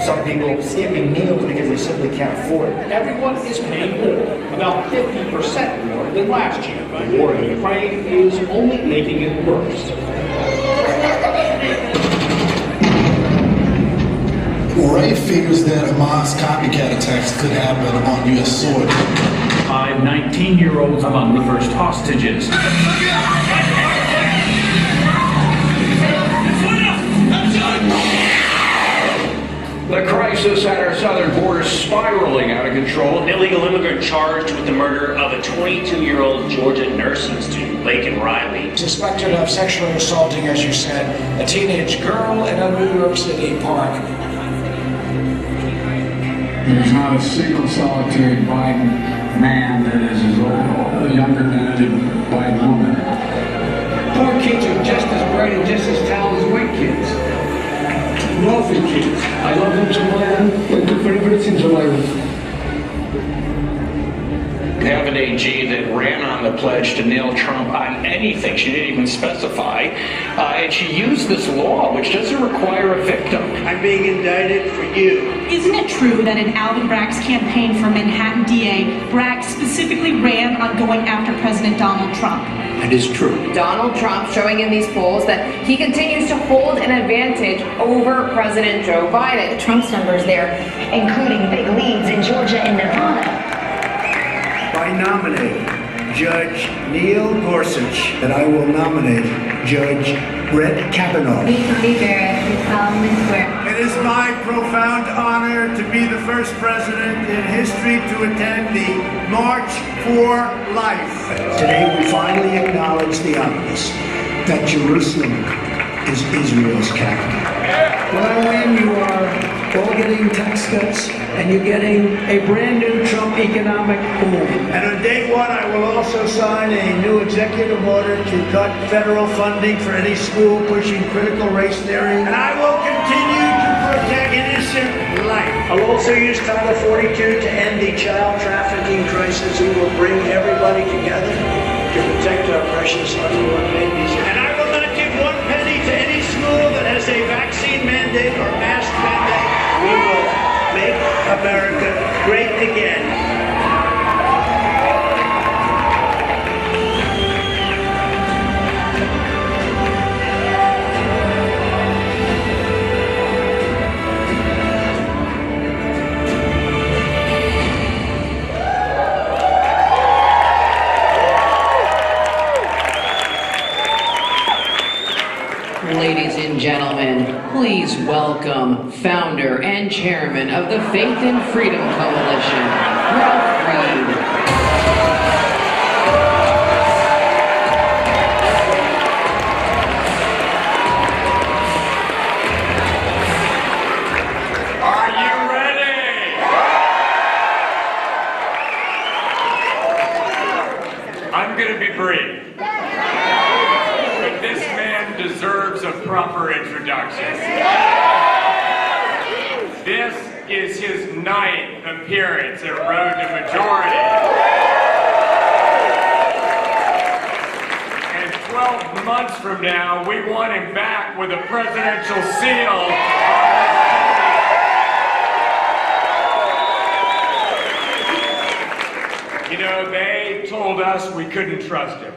Some people skipping meals because they simply can't afford it. Everyone is paying more, about 50% more than last year. The war in Ukraine is only making it worse. Ray figures that Hamas copycat attacks could happen on U.S. soil. 5 19-year-olds among the first hostages. The crisis at our southern border is spiraling out of control. An illegal immigrant charged with the murder of a 22-year-old Georgia nursing student, Laken Riley. Suspected of sexually assaulting, as you said, a teenage girl in a New York City park. There's not a single solitary Biden man that is as old, younger than any Biden woman. Poor kids are just as bright and just as talented as white kids. Wealthy kids. I love them so much. They do whatever things in my life. We have an AG that ran on the pledge to nail Trump on anything. She didn't even specify. And she used this law, which doesn't require a victim. I'm being indicted for you. Isn't it true that in Alvin Bragg's campaign for Manhattan DA, Bragg specifically ran on going after President Donald Trump? It is true. Donald Trump showing in these polls that he continues to hold an advantage over President Joe Biden. Trump's numbers there, including big leads in Georgia and Nevada. I nominate Judge Neil Gorsuch, and I will nominate Judge Brett Kavanaugh. Me, Barrett, do solemnly swear. It is my profound honor to be the first president in history to attend the March for Life. Today we finally acknowledge the obvious, that Jerusalem is Israel's capital. When I win, you are all getting tax cuts, and you're getting a brand new Trump economic boom. And on day one, I will also sign a new executive order to cut federal funding for any school pushing critical race theory. And I will continue to protect innocent life. I'll also use Title 42 to end the child trafficking crisis. We will bring everybody together to protect our precious unborn babies. And I will not give one penny to any school that has a vaccine mandate or mask mandate. We will make America great again. Ladies and gentlemen, please welcome founder and chairman of the Faith and Freedom Coalition, Ralph Reed. Are you ready? I'm going to be brief. But this man deserves a proper introduction. This is his 9th appearance at Road to Majority. And 12 months from now, we want him back with a presidential seal. You know, they told us we couldn't trust him.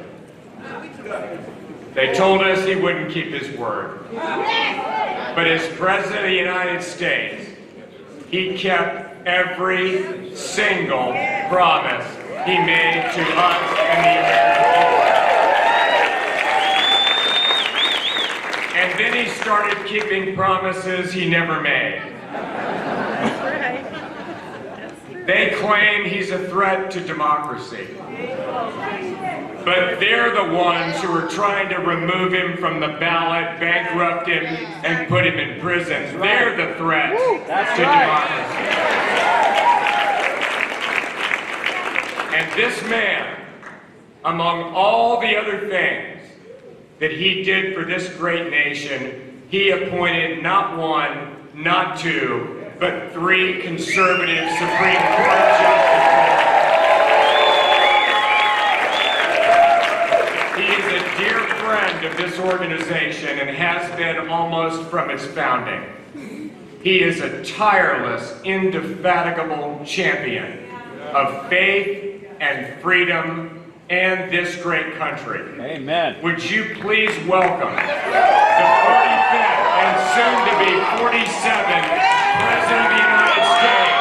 They told us he wouldn't keep his word. But as President of the United States, he kept every single promise he made to us and the American people. And then he started keeping promises he never made. They claim he's a threat to democracy. But they're the ones who are trying to remove him from the ballot, bankrupt him, and put him in prison. They're the threat to democracy. And this man, among all the other things that he did for this great nation, he appointed not one, not two, but 3 conservative Supreme Court justices. He is a dear friend of this organization and has been almost from its founding. He is a tireless, indefatigable champion of faith and freedom and this great country. Amen. Would you please welcome the 45th and soon-to-be 47th President of the United States,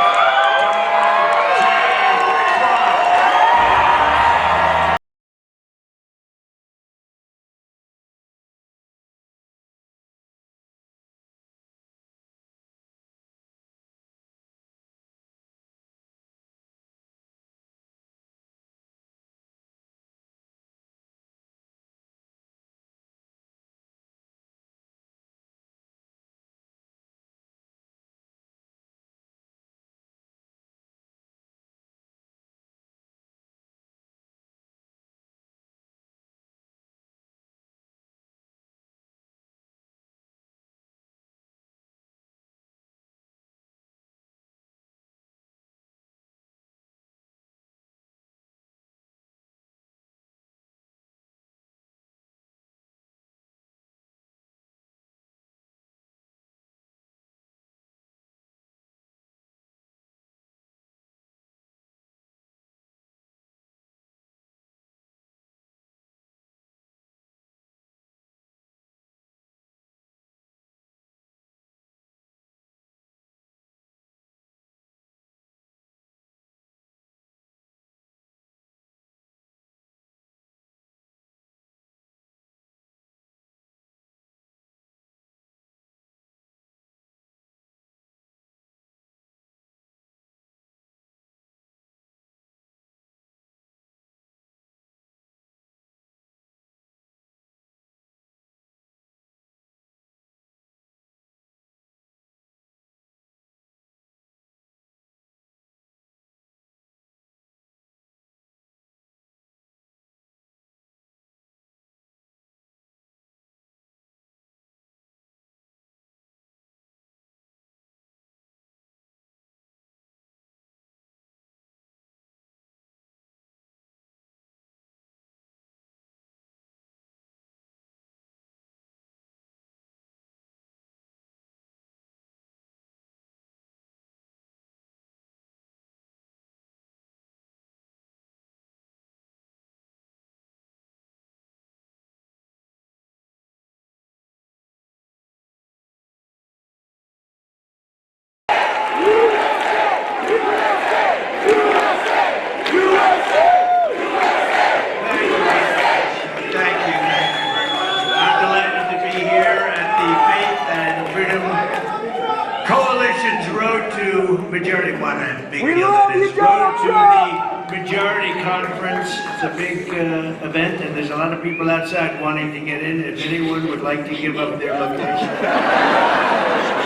majority one, a big deal that is. Road to the majority conference. It's a big event, and there's a lot of people outside wanting to get in. If anyone would like to give up their location,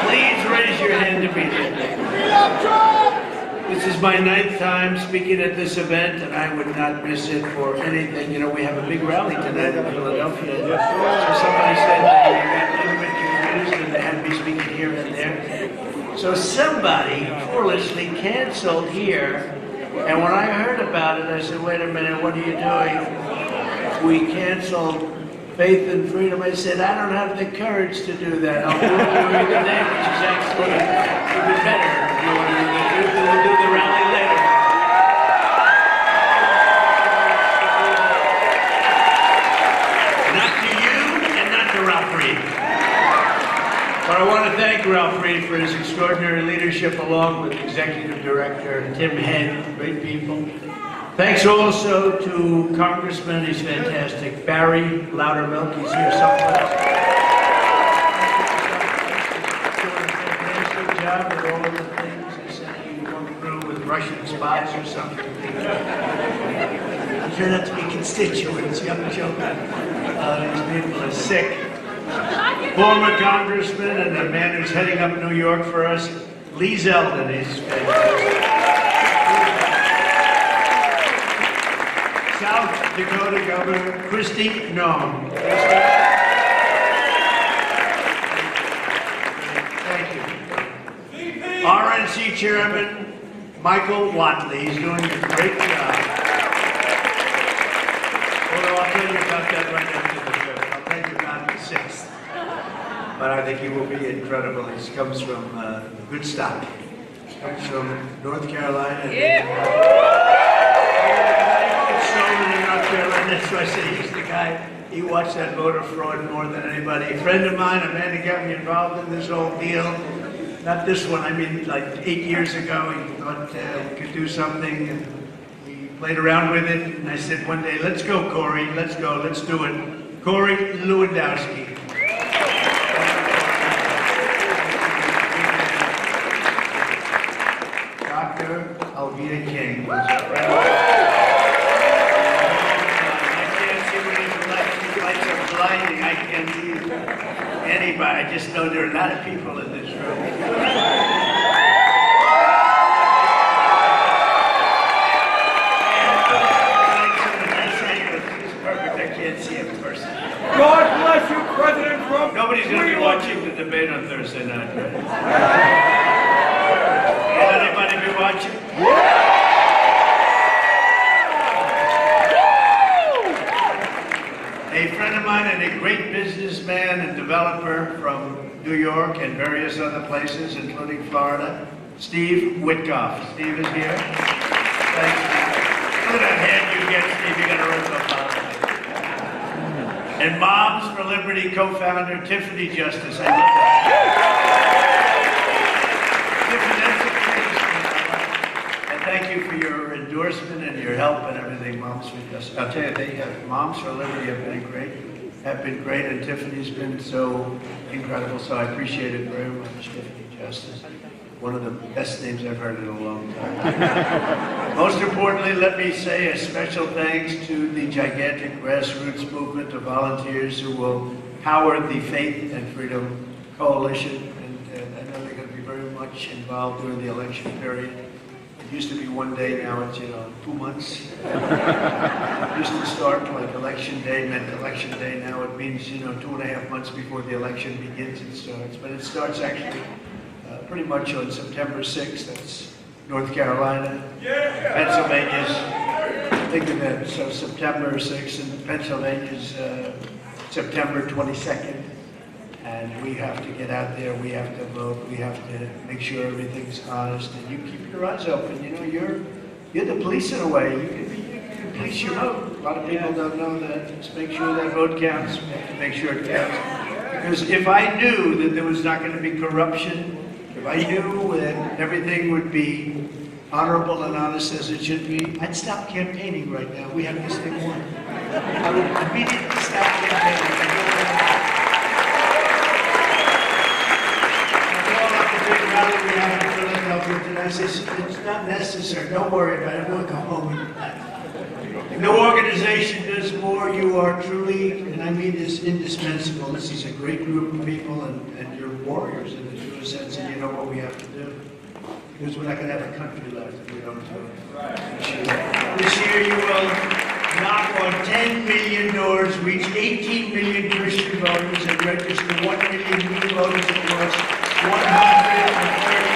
please raise your hand to be there. This is my 9th time speaking at this event, and I would not miss it for anything. You know, we have a big rally tonight in Philadelphia. So somebody said they had limited and they had me speaking here and there. So somebody foolishly canceled here, and when I heard about it, I said, wait a minute, what are you doing? We canceled Faith and Freedom. I said, I don't have the courage to do that. I'll do it during the day, which is actually even better. If you want to do the truth, and we'll do the rally later. Not to you, and not to Ralph Reed. But I want to thank Ralph Reed for his extraordinary leadership, along with Executive Director Tim Head, great people. Thanks also to Congressman, he's fantastic, Barry Loudermilk, he's here someplace. Doing a fantastic job with all of the things he said he went through with Russian spies or something. Turn out to be constituents, young children. These people are sick. Former Congressman and the man who's heading up New York for us, Lee Zeldin, he's fantastic. South Dakota Governor Christy Noem. Thank you. RNC Chairman Michael Watley. He's doing a great job. Although I'll tell you about that right after the 5th. I'll tell you about the 6th. but I think he will be incredible. He comes from good stock. He comes from North Carolina. North Carolina, so I say he's the guy. He watched that voter fraud more than anybody. A friend of mine, a man who got me involved in this whole deal. Not this one, I mean like 8 years ago, he thought we could do something, and we played around with it, and I said one day, let's go, Corey, let's go, let's do it. Corey Lewandowski. Dr. Alveda King was a friend. I can't see anybody. I just know there are a lot of people in this room. He's perfect. I can't see him in person. God bless you, President Trump. Nobody's going to be watching the debate on Thursday night, right? Will anybody be watching? A friend of mine and a great businessman and developer from New York and various other places, including Florida, Steve Witkoff. Steve is here. Thanks, Steve. Look at that head you get, Steve. You got to run so far. And Moms for Liberty co-founder Tiffany Justice. I love that. And thank you for your endorsement and your help and everything, Moms for Justice. I'll tell you, they have, Moms for Liberty have been great, and Tiffany's been so incredible, so I appreciate it very much, Tiffany Justice. One of the best names I've heard in a long time. Most importantly, let me say a special thanks to the gigantic grassroots movement of volunteers who will power the Faith and Freedom Coalition, and I know they're going to be very much involved during the election period. It used to be one day, now it's, 2 months. It used to start like election day meant election day. Now it means, 2.5 months before the election begins it starts. But it starts actually pretty much on September 6th. That's North Carolina, Pennsylvania's, think of that. So September 6th, and Pennsylvania's September 22nd. And we have to get out there, we have to vote, we have to make sure everything's honest, and you keep your eyes open. You're the police in a way. You can police your vote. A lot of people don't know that. Just make sure that vote counts. We have to make sure it counts. Because if I knew that there was not going to be corruption, if I knew that everything would be honorable and honest as it should be, I'd stop campaigning right now. We have this thing won. I would immediately stop campaigning. I said, it's not necessary. Don't worry about it. We'll go home. No organization does more. You are truly, and I mean this, indispensable. This is a great group of people, and you're warriors in the true sense, and you know what we have to do. Because we're not going to have a country left if we don't do it. This year you will knock on 10 million doors, reach 18 million Christian voters, and register 1 million new voters across 130,000 states.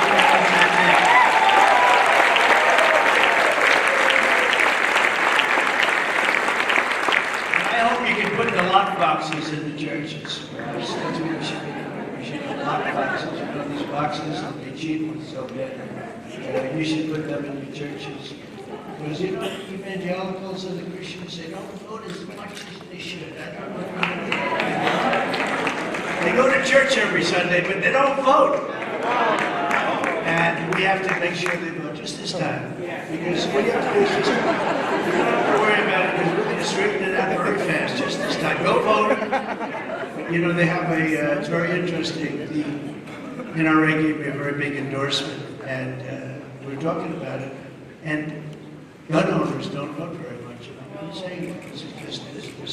Put the lock boxes in the churches. That's what we should be doing. We should have lock boxes. These boxes that they cheat with so bad. You should put them in your churches. Because evangelicals and the Christians, they don't vote as much as they should. They go to church every Sunday, but they don't vote. And we have to make sure they vote just this time. Because what you have to do is just don't have to worry about it, because we're going to straighten it out very fast just this time. Go vote. They have it's very interesting. The NRA gave me a very big endorsement, and we were talking about it. And gun owners don't vote very much. I'm not saying that because it's just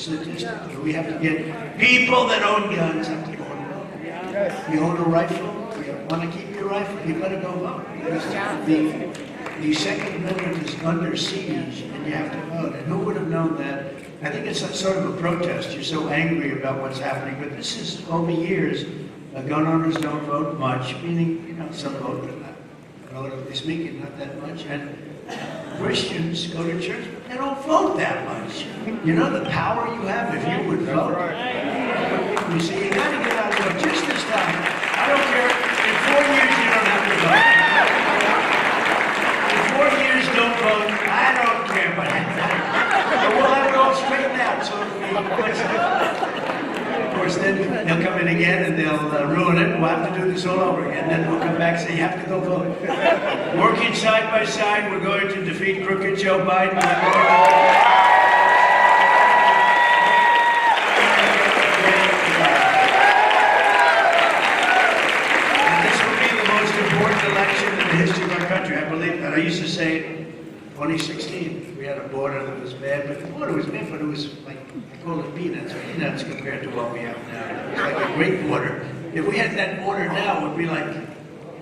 statistic. We have to get people that own guns have to go and vote. You own a rifle, you want to keep your rifle, you better go vote. Because the Second Amendment is under siege, and you have to vote. And who would have known that? I think it's sort of a protest. You're so angry about what's happening, but this is over years. Gun owners don't vote much, meaning, some vote, but not, relatively speaking, not that much. And Christians go to church, but they don't vote that much. The power you have if you would vote. You see, you got to get out of there just this time. fine. I don't care. In 4 years, you don't have to vote. In 4 years, don't vote. I don't care. But we'll have it all straightened out. So of course, then they'll come in again and they'll ruin it. We'll have to do this all over again. Then we'll come back and say, you have to go vote. Working side by side, we're going to defeat crooked Joe Biden. Election in the history of our country. I believe that. I used to say 2016, we had a border that was bad, but the border was bad, but it was like, I call it peanuts compared to what we have now. It was like a great border. If we had that border now, it would be like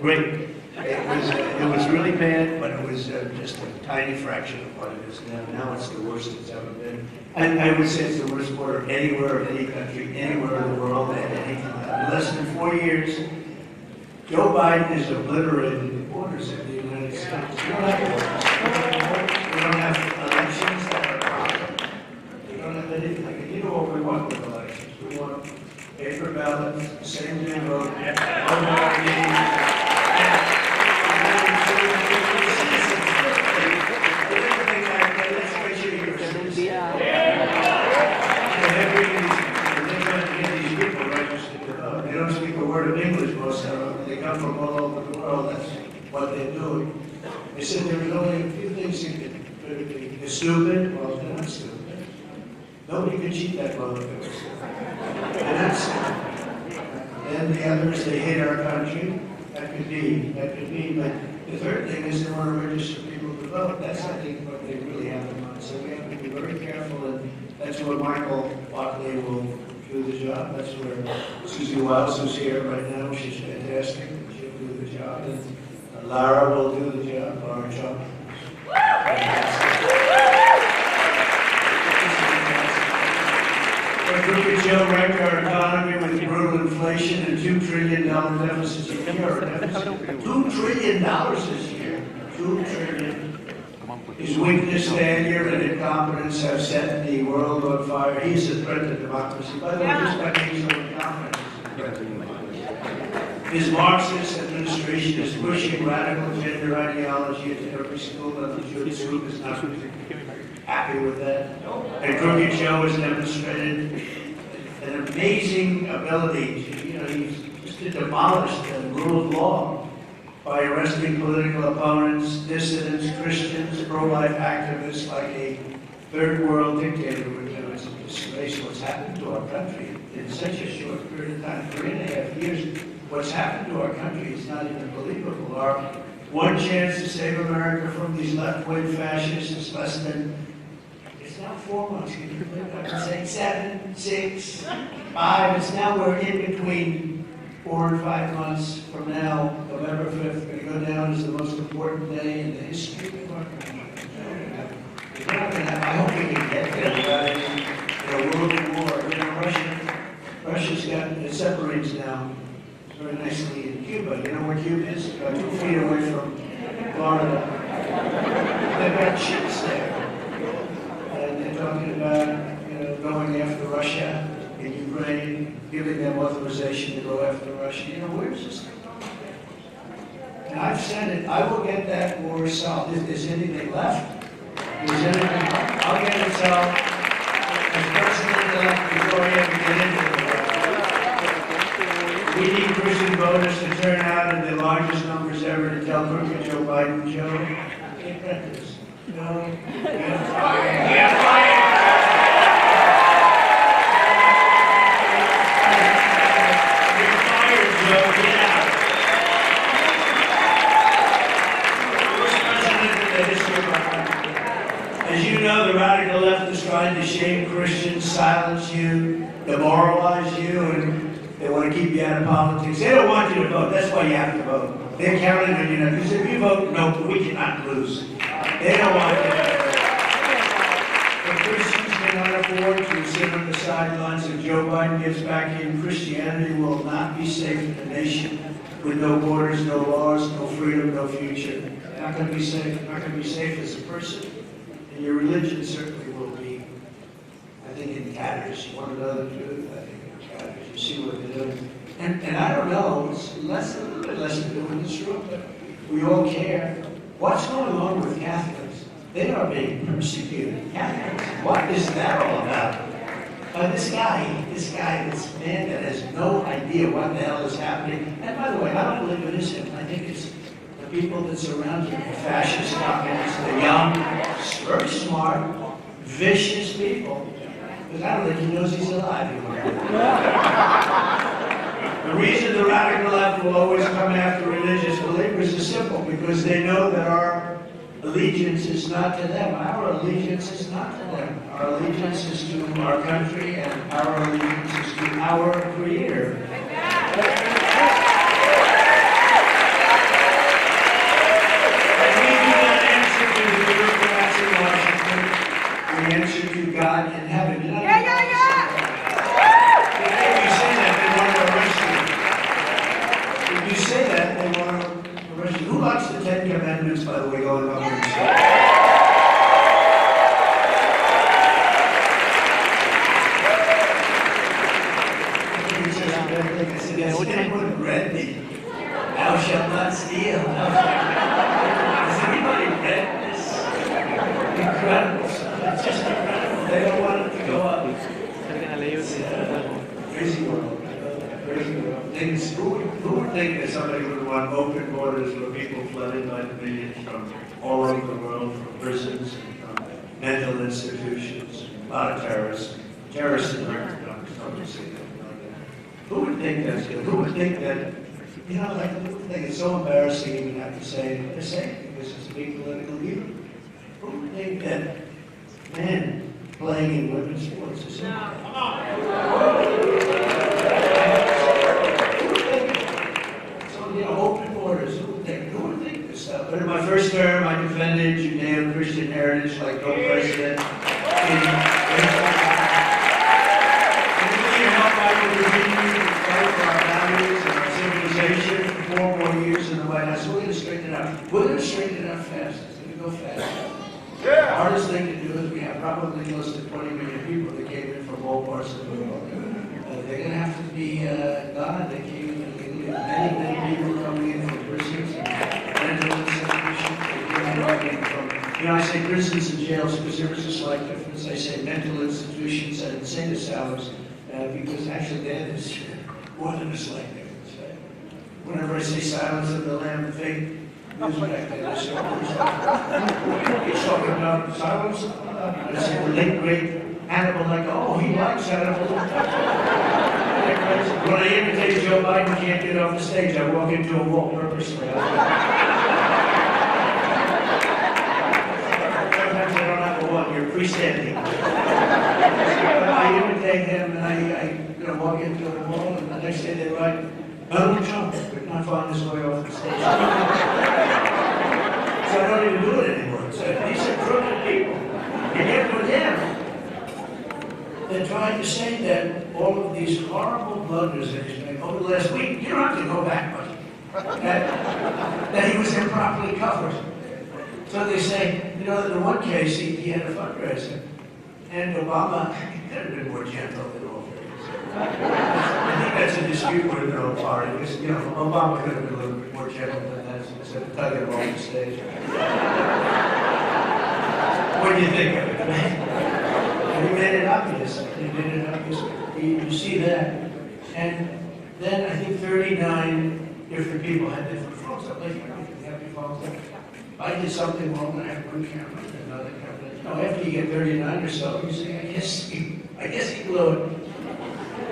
great. It was really bad, but it was just a tiny fraction of what it is now. Now it's the worst it's ever been. I would say it's the worst border anywhere, in any country, anywhere in the world, and anything. In less than 4 years, Joe Biden has obliterated the borders of the United States. We don't have borders. We don't have elections that are proper. We don't have anything. Like, you know what we want with elections? We want paper ballots, same-day vote, They don't speak a word of English, most of them. They come from all over the world. That's what they're doing. They said there was only a few things you could critically. They're stupid. Well, they're not stupid. Nobody could cheat that well if they were stupid. And that's stupid. And the others, they hate our country. That could be. But the third thing is they want to register people to vote. That's, I think, what they really have in mind. So we have to be very careful, and that's where Michael Buckley will do the job. That's where Susie Wiles, who's here right now, she's fantastic. She'll do the job. And Lara will do the job. Lara Trump. Crooked Joe wrecked our economy with brutal inflation and $2 trillion deficits a year. $2 trillion this year. $2 trillion. His weakness, failure, and incompetence have set the world on fire. He's a threat to democracy. By the way, just by being so incompetent. His Marxist administration is pushing radical gender ideology into every school, and the Jewish school is not happy with that. And Crooked Joe has demonstrated an amazing ability to, he's just demolished the rule of law by arresting political opponents, dissidents, Christians, pro-life activists like a third world dictator would do. It's a disgrace what's happened to our country in such a short period of time, 3.5 years. What's happened to our country is not even believable. Our one chance to save America from these left-wing fascists is less than, it's now 4 months. Can you believe that? I'm saying 7, 6, 5. It's now we're in between 4 and 5 months from now. November 5th, going to go down as the most important day in the history of our country. I hope we can get there without any world war. Russia's got, it separates now very nicely in Cuba. You know where Cuba is? About 2 feet away from Florida. They've got ships there. And they're talking about, going after Russia in Ukraine, giving them authorization to go after Russia. Where's this going on? And I've said it, I will get that war solved. If there's anything left, I'll get it solved as president-elect before I ever get into the war. We need Christian voters to turn out in the largest numbers ever to tell Crooked Joe Biden, Joe, get this. No, get fired. Get fired! As you know, the radical left is trying to shame Christians, silence you, demoralize you, and they want to keep you out of politics. They don't want you to vote. That's why you have to vote. They're counting on you now. Because if you vote no, we cannot lose. They don't want you to vote. But Christians cannot afford to sit on the sidelines. If Joe Biden gets back in, Christianity will not be safe in a nation with no borders, no laws, no freedom, no future. You're not going to be safe. You're not going to be safe as a person. And your religion certainly will be, I think, in tatters. You want to know the truth? I think in tatters. You see what they're doing. And I don't know, it's a little bit less to do in this room, but we all care. What's going on with Catholics? They are being persecuted. Catholics, what is that all about? This guy, this man that has no idea what the hell is happening. And by the way, I don't believe it is him. I think it's the people that surround him, the fascist communists, the young, very smart, vicious people. Because I don't think he knows he's alive anymore. The reason the radical left will always come after religious believers is simple, because they know that our allegiance is not to them. Our allegiance is not to them. Our allegiance is to our country, and our allegiance is to our Creator. And we do not answer to the bureaucrats in Washington. We answer to God in heaven. You know, if you say that, they want to arrest you. If you say that, they want to arrest you. Who likes the Ten Commandments, by the way, going on here? Has anyone read the "Thou shalt not steal"? Has anybody read this? Incredible stuff. It's just incredible. They don't want it to go up. It's crazy world. Crazy world. Things, who would think that somebody would want open borders where people flooded by the millions from all over the world, from prisons, from mental institutions, a lot of terrorists in America. Who would think that's good? Who would think that, you know, like, who would think it's so embarrassing even have to say what they say, because it's a big political leader? Who would think that men playing in women's sports is so bad? Who would think? So, you know, open borders, who would think this stuff? But in my first term, I defended Judeo-Christian heritage like no president. For 4 more years in the White House. We're going to straighten it out. We're going to straighten it out fast. It's going to go fast. Yeah. The hardest thing to do is we have probably close to 20 million people that came in from all parts of the world. They're going to have to be gone. They came in illegally. Many people coming in from prisons and mental institutions. You know, I say prisons and jails because there is a slight difference. I say mental institutions and insane asylums because actually there's more than a slight difference. Whenever I say silence of the Lamb, the fake news back there, I say, he's talking about silence. I say, the late great Hannibal, like, oh, he likes Hannibal. When I imitate Joe Biden can't get off the stage, I walk into a wall purposely. Sometimes I don't have a walk, you're freestanding. I imitate him and I walk into a wall, and the next day they write, Donald Trump could not find his way off the stage. So I don't even do it anymore. So these are crooked people. And yet with them, they're trying to say that all of these horrible blunders that he's made over the last week, you don't have to go back much, that he was improperly covered. So they say, you know, in one case, he had a fundraiser, and Obama could have been more gentle than all. I think that's a dispute within their own party, because, you know, Obama could have been a little bit more gentle than that, instead of tugging him off the stage. What do you think of it? And he made it obvious. He made it obvious. You see that. And then I think 39 different people had different phones. I'm like, you have your phones. If I did something wrong, I have one camera and another camera. You know, after you get 39 or so, you say, I guess he blew it.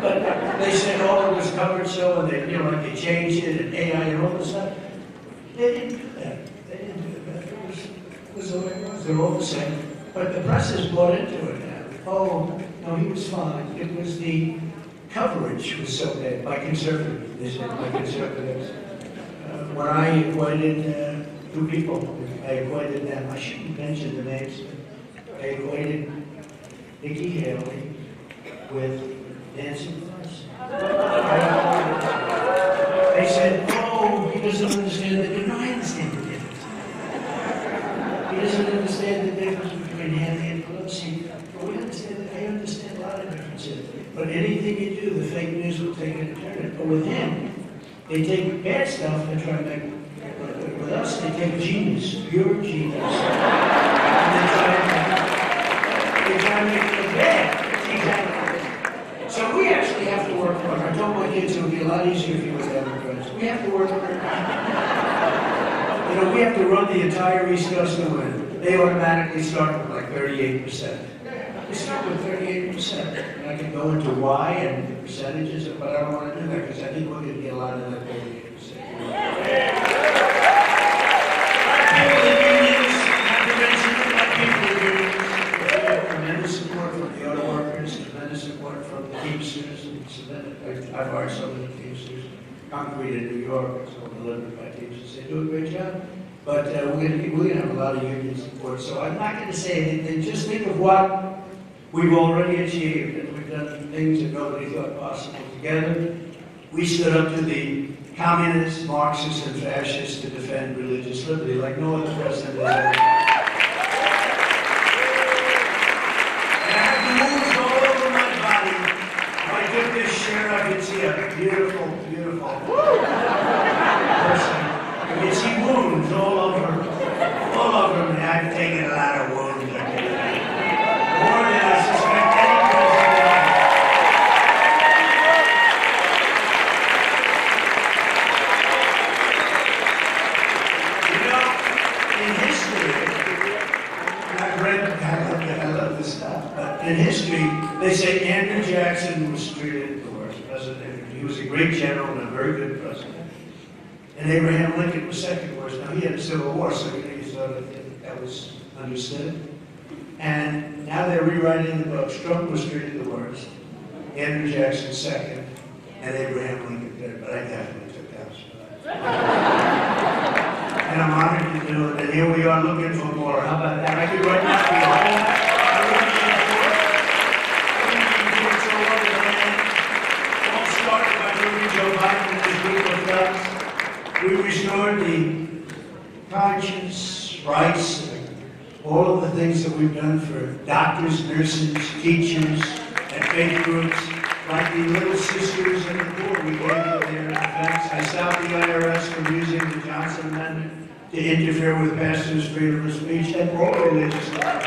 But they said all it was covered so, and they, you know, like they changed it and AI and all this stuff. They didn't do that. They didn't do that. It was the way it was. They're all the same. But the press has bought into it now. Oh, no, he was fine. It was the coverage was so bad by conservatives. They said by conservatives. When I appointed 2 people, I appointed them. I shouldn't mention the names. I appointed Nikki Haley with Nancy Pelosi. They said, oh, he doesn't understand the difference. No, I understand the difference. He doesn't understand the difference between Haley and Pelosi. But we understand, I understand a lot of differences. But anything you do, the fake news will take it and turn it. But with him, they take bad stuff and try to make it. With us, they take genius, pure genius, and they try to make it look bad. So we actually have to work hard. I told my kids it would be a lot easier if you were Democrats. We have to work hard. You know, we have to run the entire East Coast and win. They automatically start with like 38%. We start with 38%. And I can go into why and the percentages, but I don't want to do that because I think we're going to get a lot of that 38%. People in unions, not to mention black people in unions, we have tremendous support from the auto workers, tremendous support from the Teamsters. I've hired so many Teamsters. Concrete in New York, it's all delivered by Teamsters. They do a great job. But we're going to have a lot of union support. So I'm not going to say anything. Just think of what we've already achieved. And we've done things that nobody thought possible. Together, we stood up to the communists, Marxists, and fascists to defend religious liberty like no other president has ever. And I have the moves all over my body. If I took this shirt, I could see a beautiful, beautiful person. You can see wounds all over me. I've taken a lot of wounds. More than I suspect any president. You know, in history, I've read, I love this stuff, but in history, they say Andrew Jackson was treated the worst president. He was a great general and a very good president. And Abraham Lincoln was second worst. Now, he had a civil war, so you thought that was understood. And now they're rewriting the books. Trump was treated the worst. Andrew Jackson second. And Abraham Lincoln third. But I definitely took that spot. And I'm honored to do it. And here we are looking for more. How about that? I could right now be all that. All started by moving Joe Biden and his group of thugs. We restored the conscience, rights, all of the things that we've done for doctors, nurses, teachers, and faith groups, like the Little Sisters and the poor. We gave them their defense. I stopped the IRS from using the Johnson Amendment to interfere with pastors' freedom of speech and all religious leaders.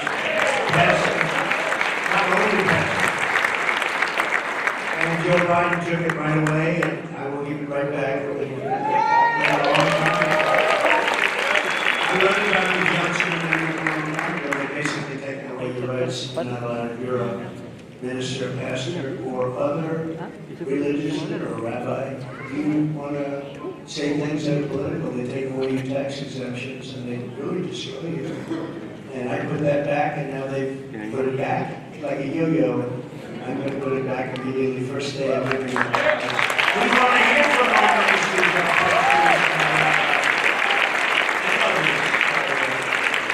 Pastors, not only pastors. And Joe Biden took it right away, and I will give it right back. I learned about the Johnson Amendment a long time ago. They basically taken away your rights. You're not allowed, if you're a minister, pastor, or other religious leader or rabbi. If you want to say things that are political, they take away your tax exemptions and they really destroy you. And I put that back, and now they've put it back like a yo-yo. And I'm going to put it back immediately, first day I'm giving it back. We want to hear from all ministers.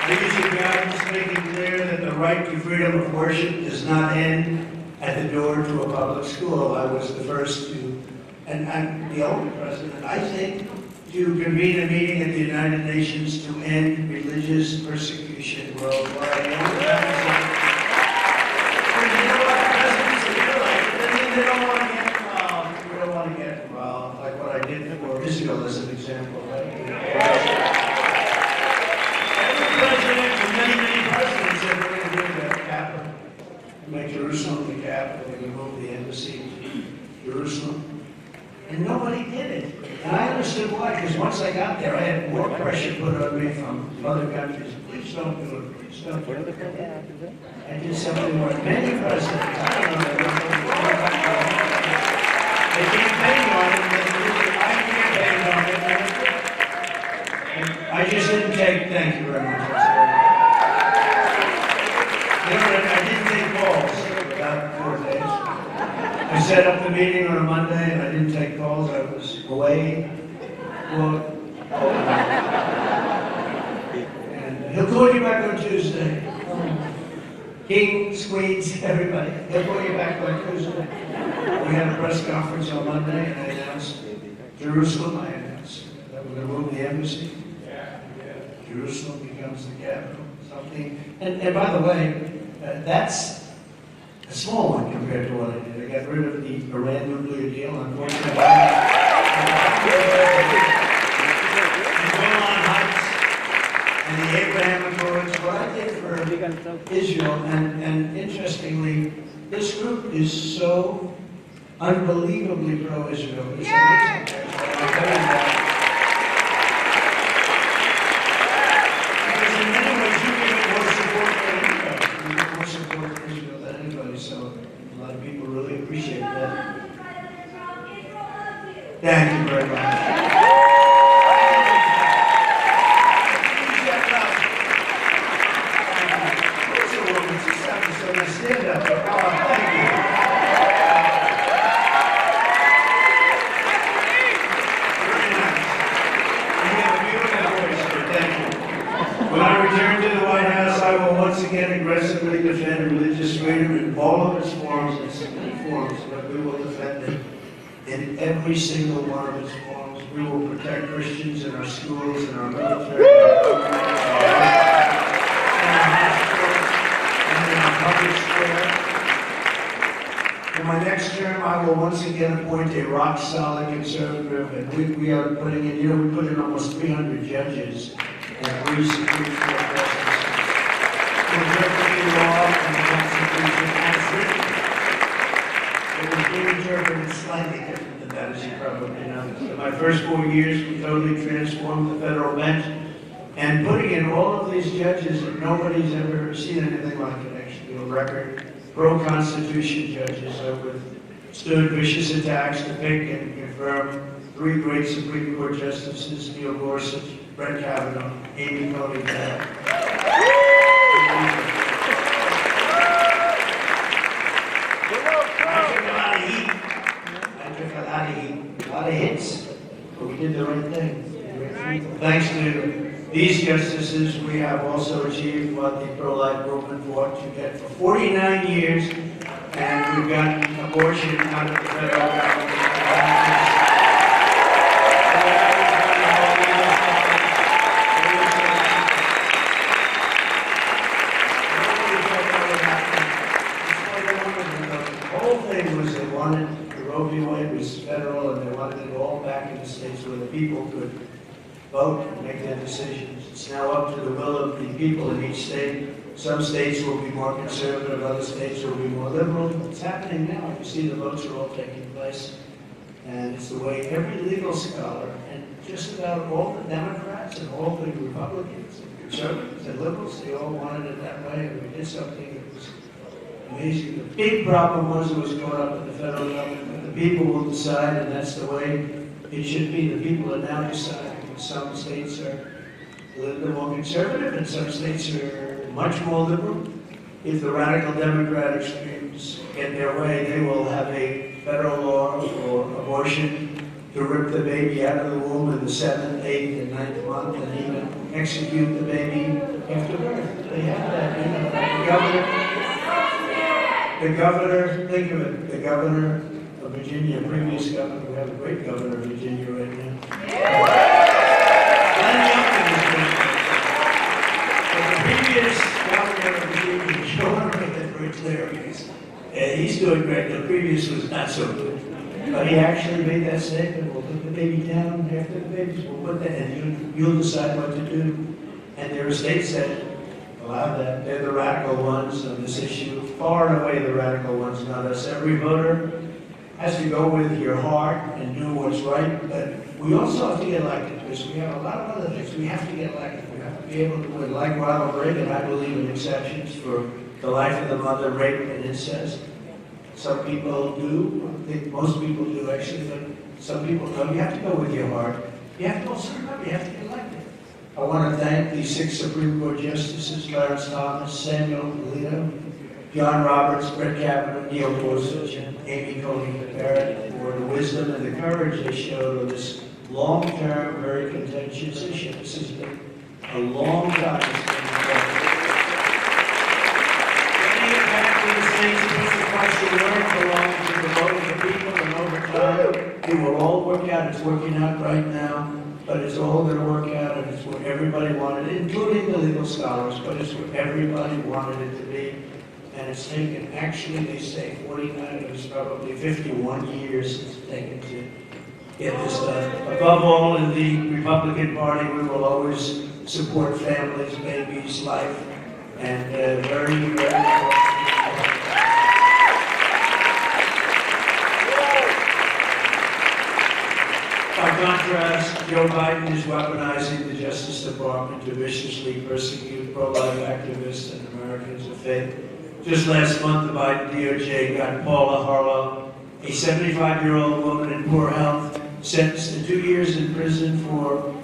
These are guidance making clear that the right to freedom of worship does not end at the door to a public school. I was the first to, and I'm the only president, I think, to convene a meeting at the United Nations to end religious persecution worldwide. The only president, you know what presidents are like, they don't want to get involved. We don't want to get involved, like what I did for Israel as an example. Right? President and many presidents said we're going to do the capital, make Jerusalem the capital, we're going to move the embassy to Jerusalem. And nobody did it. And I understood why, because once I got there, I had more pressure put on me from other countries. Please don't do it, please don't do it. I did something more. Many presidents, I don't know, they campaigned on it, I campaigned on it. I just didn't take, thank you very much. You know, I didn't take calls for about 4 days. I set up the meeting on a Monday and I didn't take calls. I was away. Well, and he'll call you back on Tuesday. King, Squeeds, everybody. He'll call you back on Tuesday. We had a press conference on Monday and I announced Jerusalem. I announced that we're going to move the embassy. Jerusalem becomes the capital. Something. And by the way, that's a small one compared to what I did. I got rid of the Iran nuclear deal, unfortunately. And the Abraham Accords, what I did for Israel, and interestingly, this group is so unbelievably pro-Israel. It's amazing. Because in many ways, you get more support than anybody. You get more support for Israel than anybody, so a lot of people really appreciate that. Thank you very much. Stand up. Oh, thank you. Very nice. You have a beautiful voice, but thank you. When I return to the White House, I will once again aggressively defend religious freedom in all of its forms, its many forms, but we will defend it in every single one of its forms. We will protect Christians in our schools, in our military, in my next term, I will once again appoint a rock-solid conservative, and we are putting in, we put in almost 300 judges and 3 Supreme Court justices to interpret the law and the Constitution as written. It was being interpreted slightly different than that, as you probably know. In my first 4 years, we totally transformed the federal bench, and putting in all of these judges, and nobody's ever seen anything like it, actually, a record. Pro-Constitution judges have withstood vicious attacks to pick and confirm 3 great Supreme Court justices, Neil Gorsuch, Brett Kavanaugh, Amy Coney Barrett. I took a lot of heat. A lot of hits, but we did the right thing. Thanks to these justices, we have also achieved what the pro-life movement fought to get for 49 years, and we've gotten abortion out of the federal government. The whole thing was they wanted the Roe v. Wade was federal, and they wanted it all back in the states where the people could vote and make their decisions. It's now up to the will of the people in each state. Some states will be more conservative, other states will be more liberal. It's happening now. You see the votes are all taking place. And it's the way every legal scholar, and just about all the Democrats and all the Republicans and conservatives and liberals, they all wanted it that way, and we did something that was amazing. The big problem was it was caught up in the federal government, but the people will decide, and that's the way it should be. The people are now deciding. Some states are a little bit more conservative, and some states are much more liberal. If the radical Democrat extremes get their way, they will have a federal law for abortion to rip the baby out of the womb in the 7th, 8th, and 9th month, and even execute the baby after birth. They have that, The governor, think of it, the governor of Virginia, previous governor, we have a great governor of Virginia right now. He's doing great. The previous was not so good. But he actually made that statement, we'll put the baby down after the babies, we'll put that, and you'll decide what to do. And there are states that allow that. They're the radical ones on this issue, far and away the radical ones, not us. Every voter has to go with your heart and do what's right, but we also have to get elected, because we have a lot of other things. We have to get elected. We have to be able to win. Like Ronald Reagan, I believe in exceptions for the life of the mother, rape, and incest. Some people do. I think most people do, actually, but some people don't. You have to go with your heart. You have to also remember, you have to get elected. I want to thank the 6 Supreme Court justices, Clarence Thomas, Samuel Alito, John Roberts, Brett Kavanaugh, Neil Gorsuch, and Amy Coney Barrett for the wisdom and the courage they showed on this long-term, very contentious issue. This has been a long time. Any impact on the states, the question learned belongs to the vote of the people, and over time, it will all work out. It's working out right now, but it's all going to work out, and it's what everybody wanted, including the legal scholars, but it's what everybody wanted it to be. And it's taken, actually, they say 49, it was probably 51 years it's taken to get this done. Above all, in the Republican Party, we will always support families, babies, life, and very, very By contrast, Joe Biden is weaponizing the Justice Department to viciously persecute pro-life activists and Americans of faith. Just last month, the Biden DOJ got Paula Harlow, a 75-year-old woman in poor health, sentenced to 2 years in prison for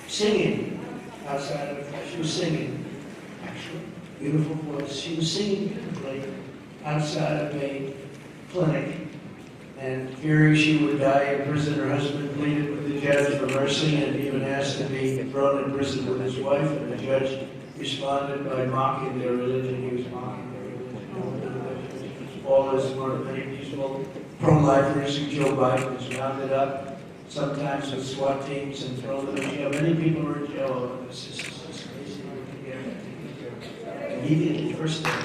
singing outside of, she was singing, actually, beautiful voice. She was singing beautifully outside of a clinic. And fearing she would die in prison, her husband pleaded with the judge for mercy and even asked to be thrown in prison with his wife. And the judge responded by mocking their religion. He was mocking their religion. Paul is one of many peaceful pro-lifers who Joe Biden has rounded up, sometimes with SWAT teams, and thrown them in jail. Many people are in jail over this. This is crazy. Immediately, first thing.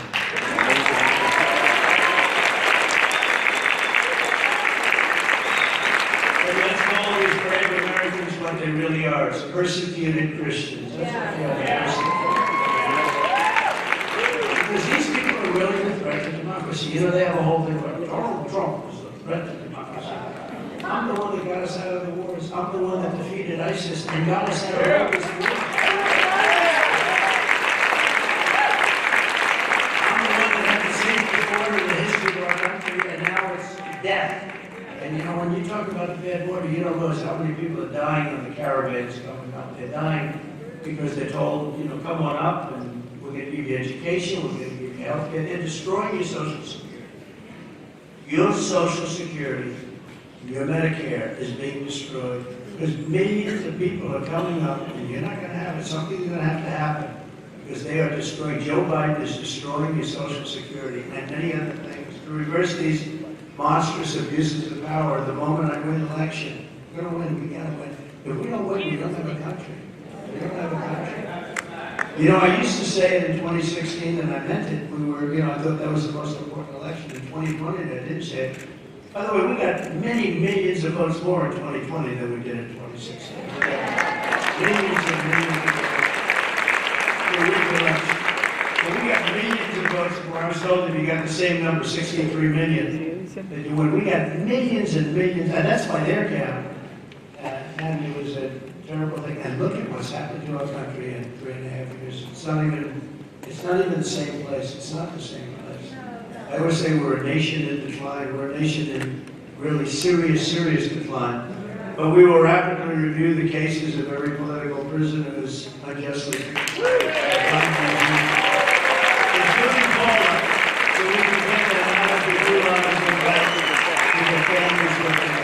Let's call these brave Americans what they really are. It's persecuted Christians. That's what they are. Because these people are really the threat to democracy. You know, they have a whole thing about Donald Trump is the threat to democracy. I'm the one that got us out of the wars. I'm the one that defeated ISIS and got us out of all this war. I'm the one that had the safest border in the history of our country, and now it's death. And you know, when you talk about the bad border, you don't realize how many people are dying on the caravans coming up. They're dying because they're told, you know, come on up and we're going to give you education, we're going to give you health care. They're destroying your Social Security. Your Social Security, your Medicare is being destroyed because millions of people are coming up and you're not going to have it. Something's going to have to happen because they are destroying. Joe Biden is destroying your Social Security and many other things. To reverse these monstrous abuses of power, the moment I win the election, we're going to win, we got to win. If we don't win, we don't have a country. We don't have a country. You know, I used to say it in 2016, and I meant it. We were, you know, I thought that was the most important election. In 2020, I didn't say it. By the way, we got many millions of votes more in 2020 than we did in 2016. Millions and millions of votes. Well, we got millions of votes more. I was told if you got the same number, 63 million, when we got millions and millions, and that's by their count, and it was a terrible thing. And look at what's happened to our country in 3.5 years. It's not even the same place. It's not the same place. I always say we're a nation in decline. We're a nation in really serious decline. But we will rapidly review the cases of every political prisoner who's unjustly including Paula, so we can get them out of the gulag and back to their families with them.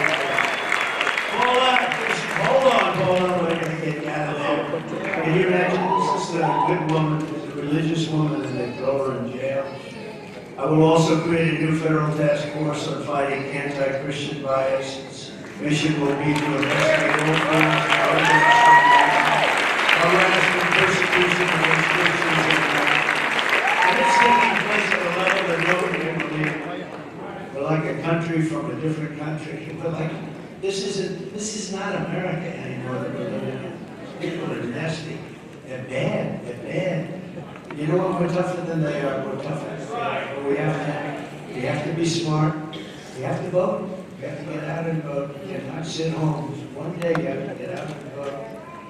Paula, just hold on, Paula, we're going to get you out of there. Can you imagine? This is a good woman, a religious woman, and they throw her in jail. I will also create a new federal task force on fighting anti-Christian bias. Its mission will be to investigate all forms of harassment, persecution against Christians in America. And it's taking place at a level that nobody can believe. We're like a country from a different country. We're like, this is not America anymore that we're living in. People are nasty. They're bad. They're bad. You know what? We're tougher than they are. We're tougher than they are. But we have to be smart. We have to vote. You have to get out and vote. You cannot sit home. One day you have to get out and vote.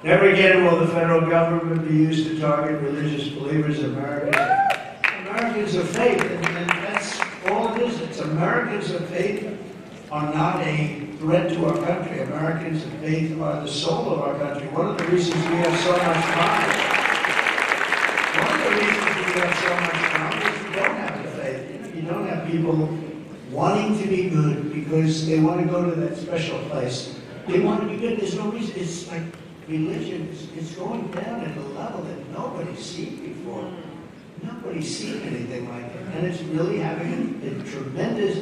Never again will the federal government be used to target religious believers. Americans of faith, and that's all it is. It's Americans of faith are not a threat to our country. Americans of faith are the soul of our country. One of the reasons we have so much pride. One of the reasons we have so much pride is we don't have the faith. You don't have people wanting to be good because they want to go to that special place. They want to be good. There's no reason. It's like religion. It's going down at a level that nobody's seen before. Nobody's seen anything like it. And it's really having a tremendous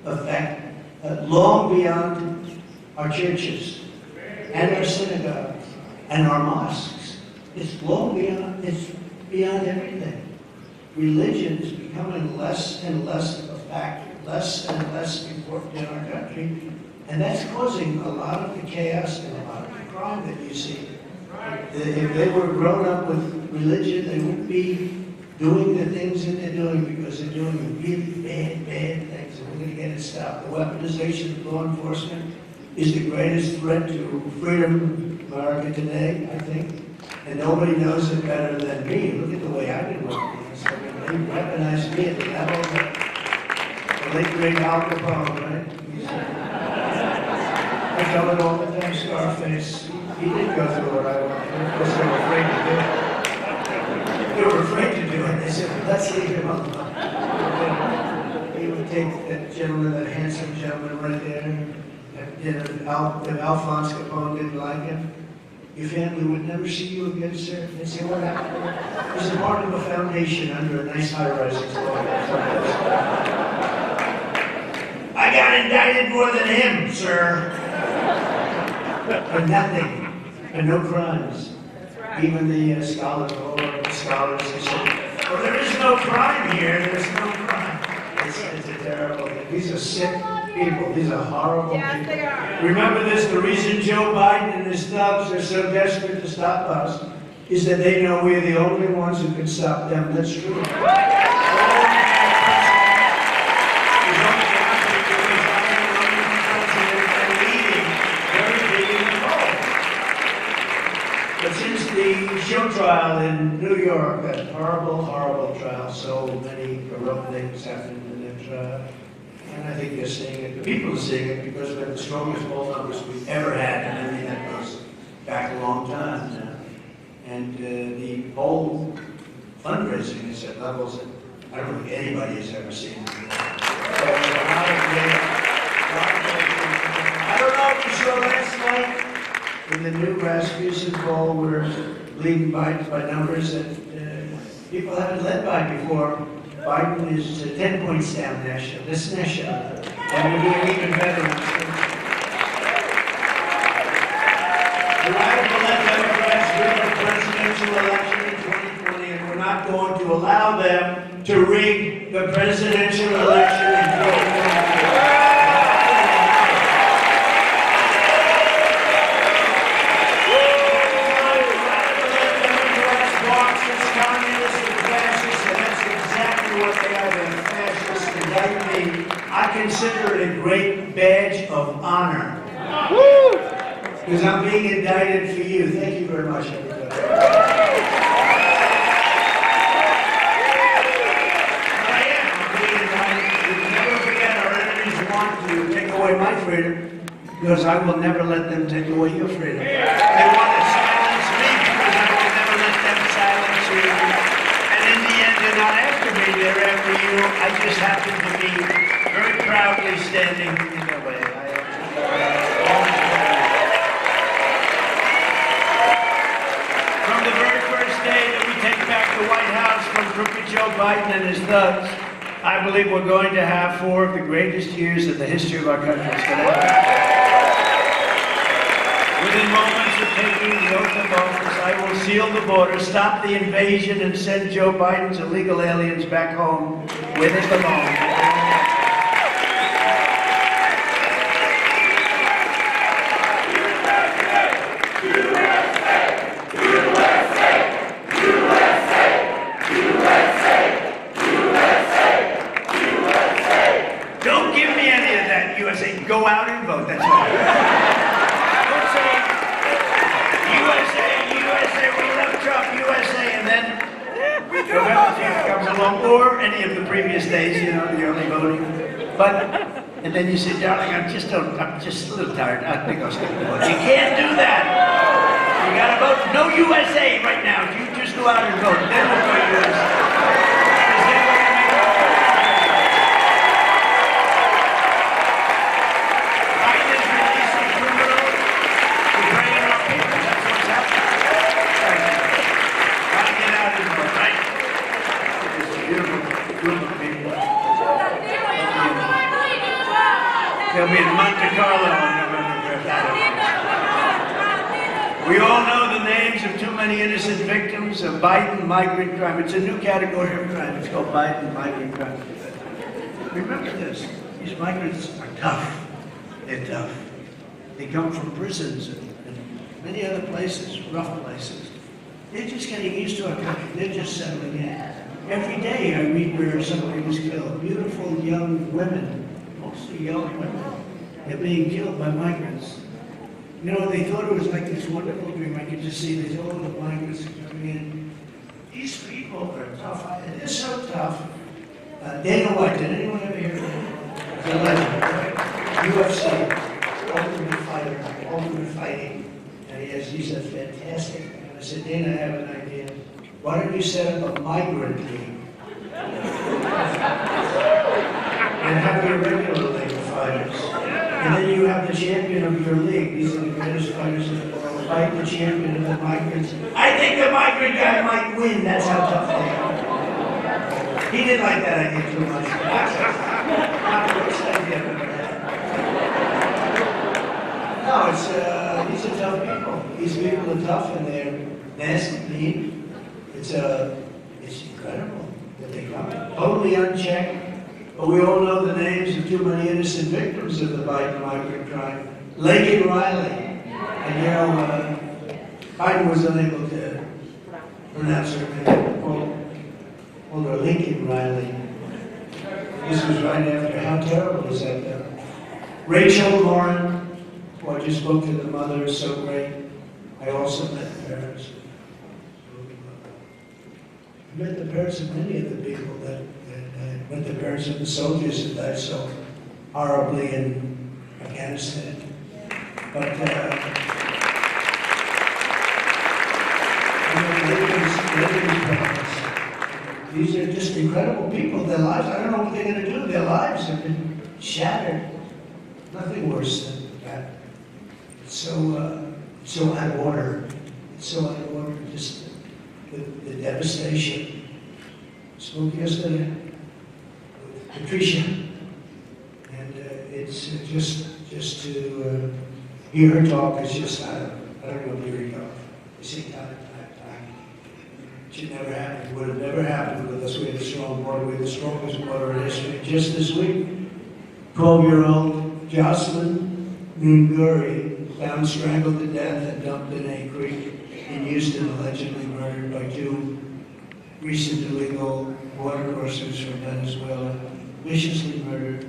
effect long beyond our churches and our synagogues and our mosques. It's long beyond, it's beyond everything. Religion is becoming less and less of a factor, less and less important in our country, and that's causing a lot of the chaos and a lot of the crime that you see. If they were grown up with religion, they wouldn't be doing the things that they're doing because they're doing really bad things, and we're going to get it stopped. The weaponization of law enforcement is the greatest threat to freedom in America today, I think. And nobody knows it better than me. Look at the way I've been working this. I mean, they weaponized me at the level that the late great Al Capone, right? I tell it all the time, Scarface. He didn't go through what I went through because they were afraid to do it. They were afraid to do it. They said, let's leave him alone. He would take that gentleman, that handsome gentleman right there, if Alphonse Capone didn't like him, your family would never see you again, sir. They'd say, what happened? He's a part of a foundation under a nice high-rise explosion. I got indicted more than him, sir. For nothing, and no crimes. Even the scholars, they said, well, there is no crime here, there's no crime. It's a terrible thing. These are sick people. These are horrible people. They are. Remember this, the reason Joe Biden and his thugs are so desperate to stop us is that they know we're the only ones who can stop them. That's true. But since the show trial in New York, that horrible, horrible trial, so many corrupt things happened in that trial. And I think they're seeing it. The people are seeing it because we have the strongest poll numbers we've ever had, and I mean that goes back a long time now. And the poll fundraising is at levels that I don't think anybody has ever seen. So there's a lot of great, I don't know if you saw last night in the new Rasmussen poll, we're leading Biden by numbers that people haven't led by before. Biden is 10 points down national. This is national. And we're doing even better in the state. The radical left Democrats win the presidential election in 2020, and we're not going to allow them to rig the presidential election in 2020. I consider it a great badge of honor. Because I'm being indicted for you. Thank you very much, everybody. I am being indicted. You never forget, our enemies want to take away my freedom, because I will never let them take away your freedom. They want to silence me because I will never let them silence you. And in the end, they're not after me, they're after you. I just happen to be very proudly standing in their way. From the very first day that we take back the White House from crooked Joe Biden and his thugs, I believe we're going to have 4 of the greatest years in the history of our country. Within moments of taking the oath of office, I will seal the border, stop the invasion, and send Joe Biden's illegal aliens back home where they belong. Go out and vote, that's all. Don't say, USA, USA, we love Trump, USA, and then November 5th comes along, or any of the previous days, you know, the early voting. But, and then you say, darling, I'm just a little tired, I think I'll skip the vote. You can't do that. You gotta vote no USA right now. You just go out and vote, then we'll go USA. They'll be in Monte Carlo on November 5th. We all know the names of too many innocent victims of Biden migrant crime. It's a new category of crime. It's called Biden migrant crime. Remember this. These migrants are tough. They're tough. They come from prisons and many other places, rough places. They're just getting used to our country. They're just settling in. Every day I read where somebody was killed. Beautiful young women, mostly young women, they're being killed by migrants. You know, they thought it was like this wonderful dream. I could just see these old migrants coming in. These people are tough. They're so tough. Dana White, did anyone ever hear of him? He's a legend, right? UFC, ultimate fighter, ultimate fighting. And he's a fantastic. And I said, Dana, I have an idea. Why don't you set up a migrant league? And have your regular league of fighters. And then you have the champion of your league. These are the greatest fighters in the world. Fight the champion of the migrants. I think the migrant guy might win. That's how tough they are. He didn't like that idea too much. Not the worst idea I've ever had. No, these are tough people. These people are tough and they're nasty, mean. It's incredible that they come. Totally unchecked. But we all know the names of too many innocent victims of the Biden migrant crime. Laken Riley. And you know, Biden was unable to pronounce her name. Called her Lincoln Riley. This was right after. How terrible is that? Rachel Lauren, who I just spoke to the mother, is so great. I also met the parents. I met the parents of many of the people that met the parents of the soldiers that died so horribly in Afghanistan. But these are just incredible people. Their lives, I don't know what they're going to do. Their lives have been shattered. Nothing worse than that. It's so out of order. It's so out of order. Just the devastation. I spoke yesterday with Patricia, and it's just to hear her talk is just I don't know where to go. You see, time. It should never happen. It would have never happened with us. We had a strong border. We had the strongest border in history. Just this week, 12-year-old Jocelyn Moonguri found strangled to death and dumped in a creek in Houston, allegedly murdered by two recent illegal border crossers from Venezuela, viciously murdered.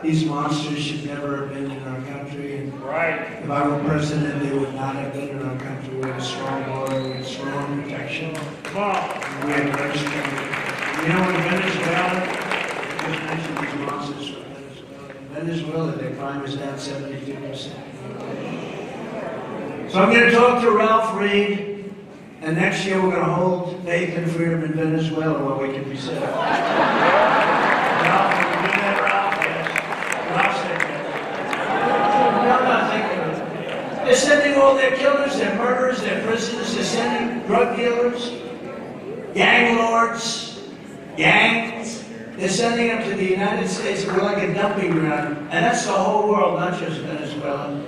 These monsters should never have been in our country. And right. If I were president, they would not have been in our country. We had a strong border, we had strong protection. We had very strong. You know, in Venezuela, I just mentioned these monsters from Venezuela. In Venezuela, their crime is down 72%. So I'm going to talk to Ralph Reed, and next year we're going to hold faith and freedom in Venezuela where we can be safe. Ralph, can you do that, Ralph? They're sending all their killers, their murderers, their prisoners, they're sending drug dealers, gang lords, gangs. They're sending them to the United States. We're like a dumping ground. And that's the whole world, not just Venezuela.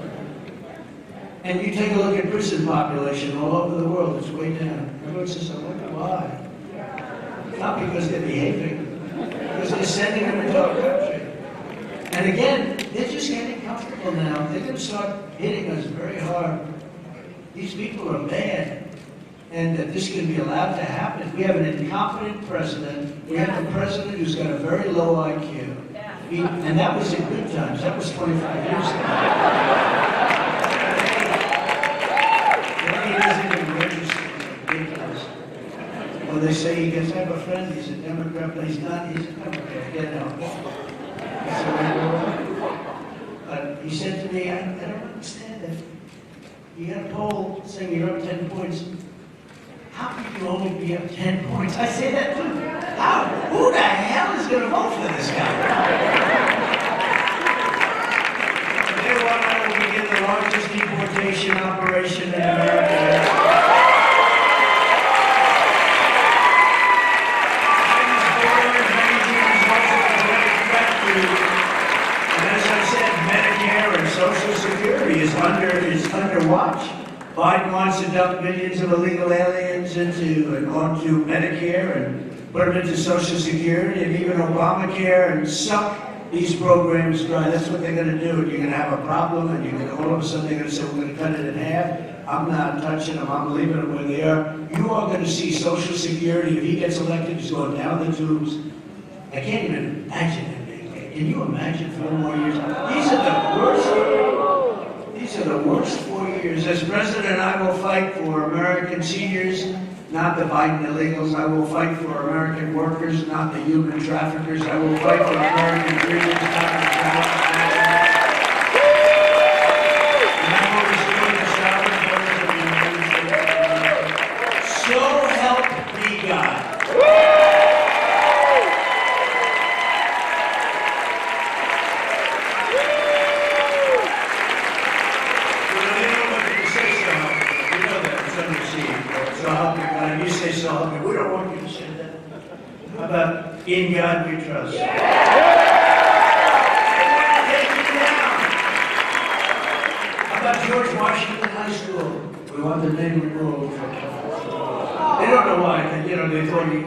And you take a look at prison population all over the world, it's way down. Everyone says, I wonder why. Not because they're behaving, because they're sending them into our country. And again, they're just getting comfortable now. They're going to start hitting us very hard. These people are bad. And that this can be allowed to happen. We have an incompetent president. We have a president who's got a very low IQ. And that was in good times. That was 25 years ago. He doesn't even register. Ridiculous. Well, they say he gets, I have a friend, he's a Democrat, but he's not, he's a Democrat. Get out. But he said to me, I don't understand it. You got a poll saying you're up 10 points. How can you only be up 10 points? I say that too. How? Who the hell is going to vote for this guy? Today, I will begin the largest deportation operation in America. Social Security is under watch. Biden wants to dump billions millions of illegal aliens onto Medicare and put them into Social Security and even Obamacare and suck these programs dry. That's what they're going to do. And you're going to have a problem, and you're going to all of a sudden they're going to say we're going to cut it in half. I'm not touching them. I'm leaving them where they are. You are going to see Social Security, if he gets elected, he's going down the tubes. I can't even imagine it. Can you imagine 4 more years? These are the worst 4 years. As president, I will fight for American seniors, not the Biden illegals. I will fight for American workers, not the human traffickers. I will fight for American dreamers, not the traffickers. And I will restore the salary. So help me God. You say so help me. We don't want you to say that. How about in God we trust? Take it down. How about George Washington High School? We want the name removed. They don't know why. You know, they thought he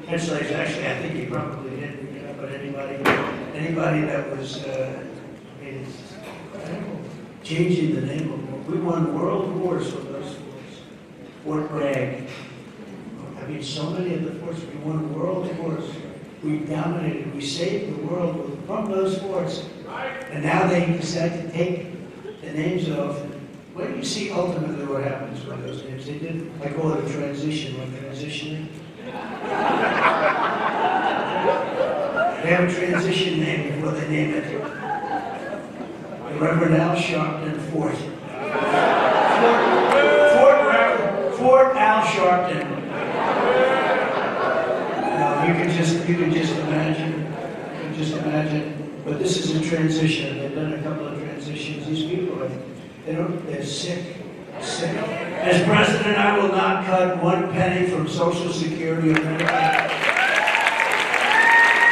had slaves. Actually, I think he probably didn't. But anybody that was changing the name of them. We won world wars with those forts. Fort Bragg. I mean, so many of the forts, we won world wars. We dominated, we saved the world from those forts. And now they decide to take the names of, where do you see ultimately what happens with those names? They did, I call it a transition, like transitioning. They have a transition name before they name it. The Reverend Al Sharpton Fort. Fort Al Sharpton. You can just imagine. But this is a transition. They've done a couple of transitions. These people, they're sick. As president, I will not cut 1 penny from Social Security or Medicare.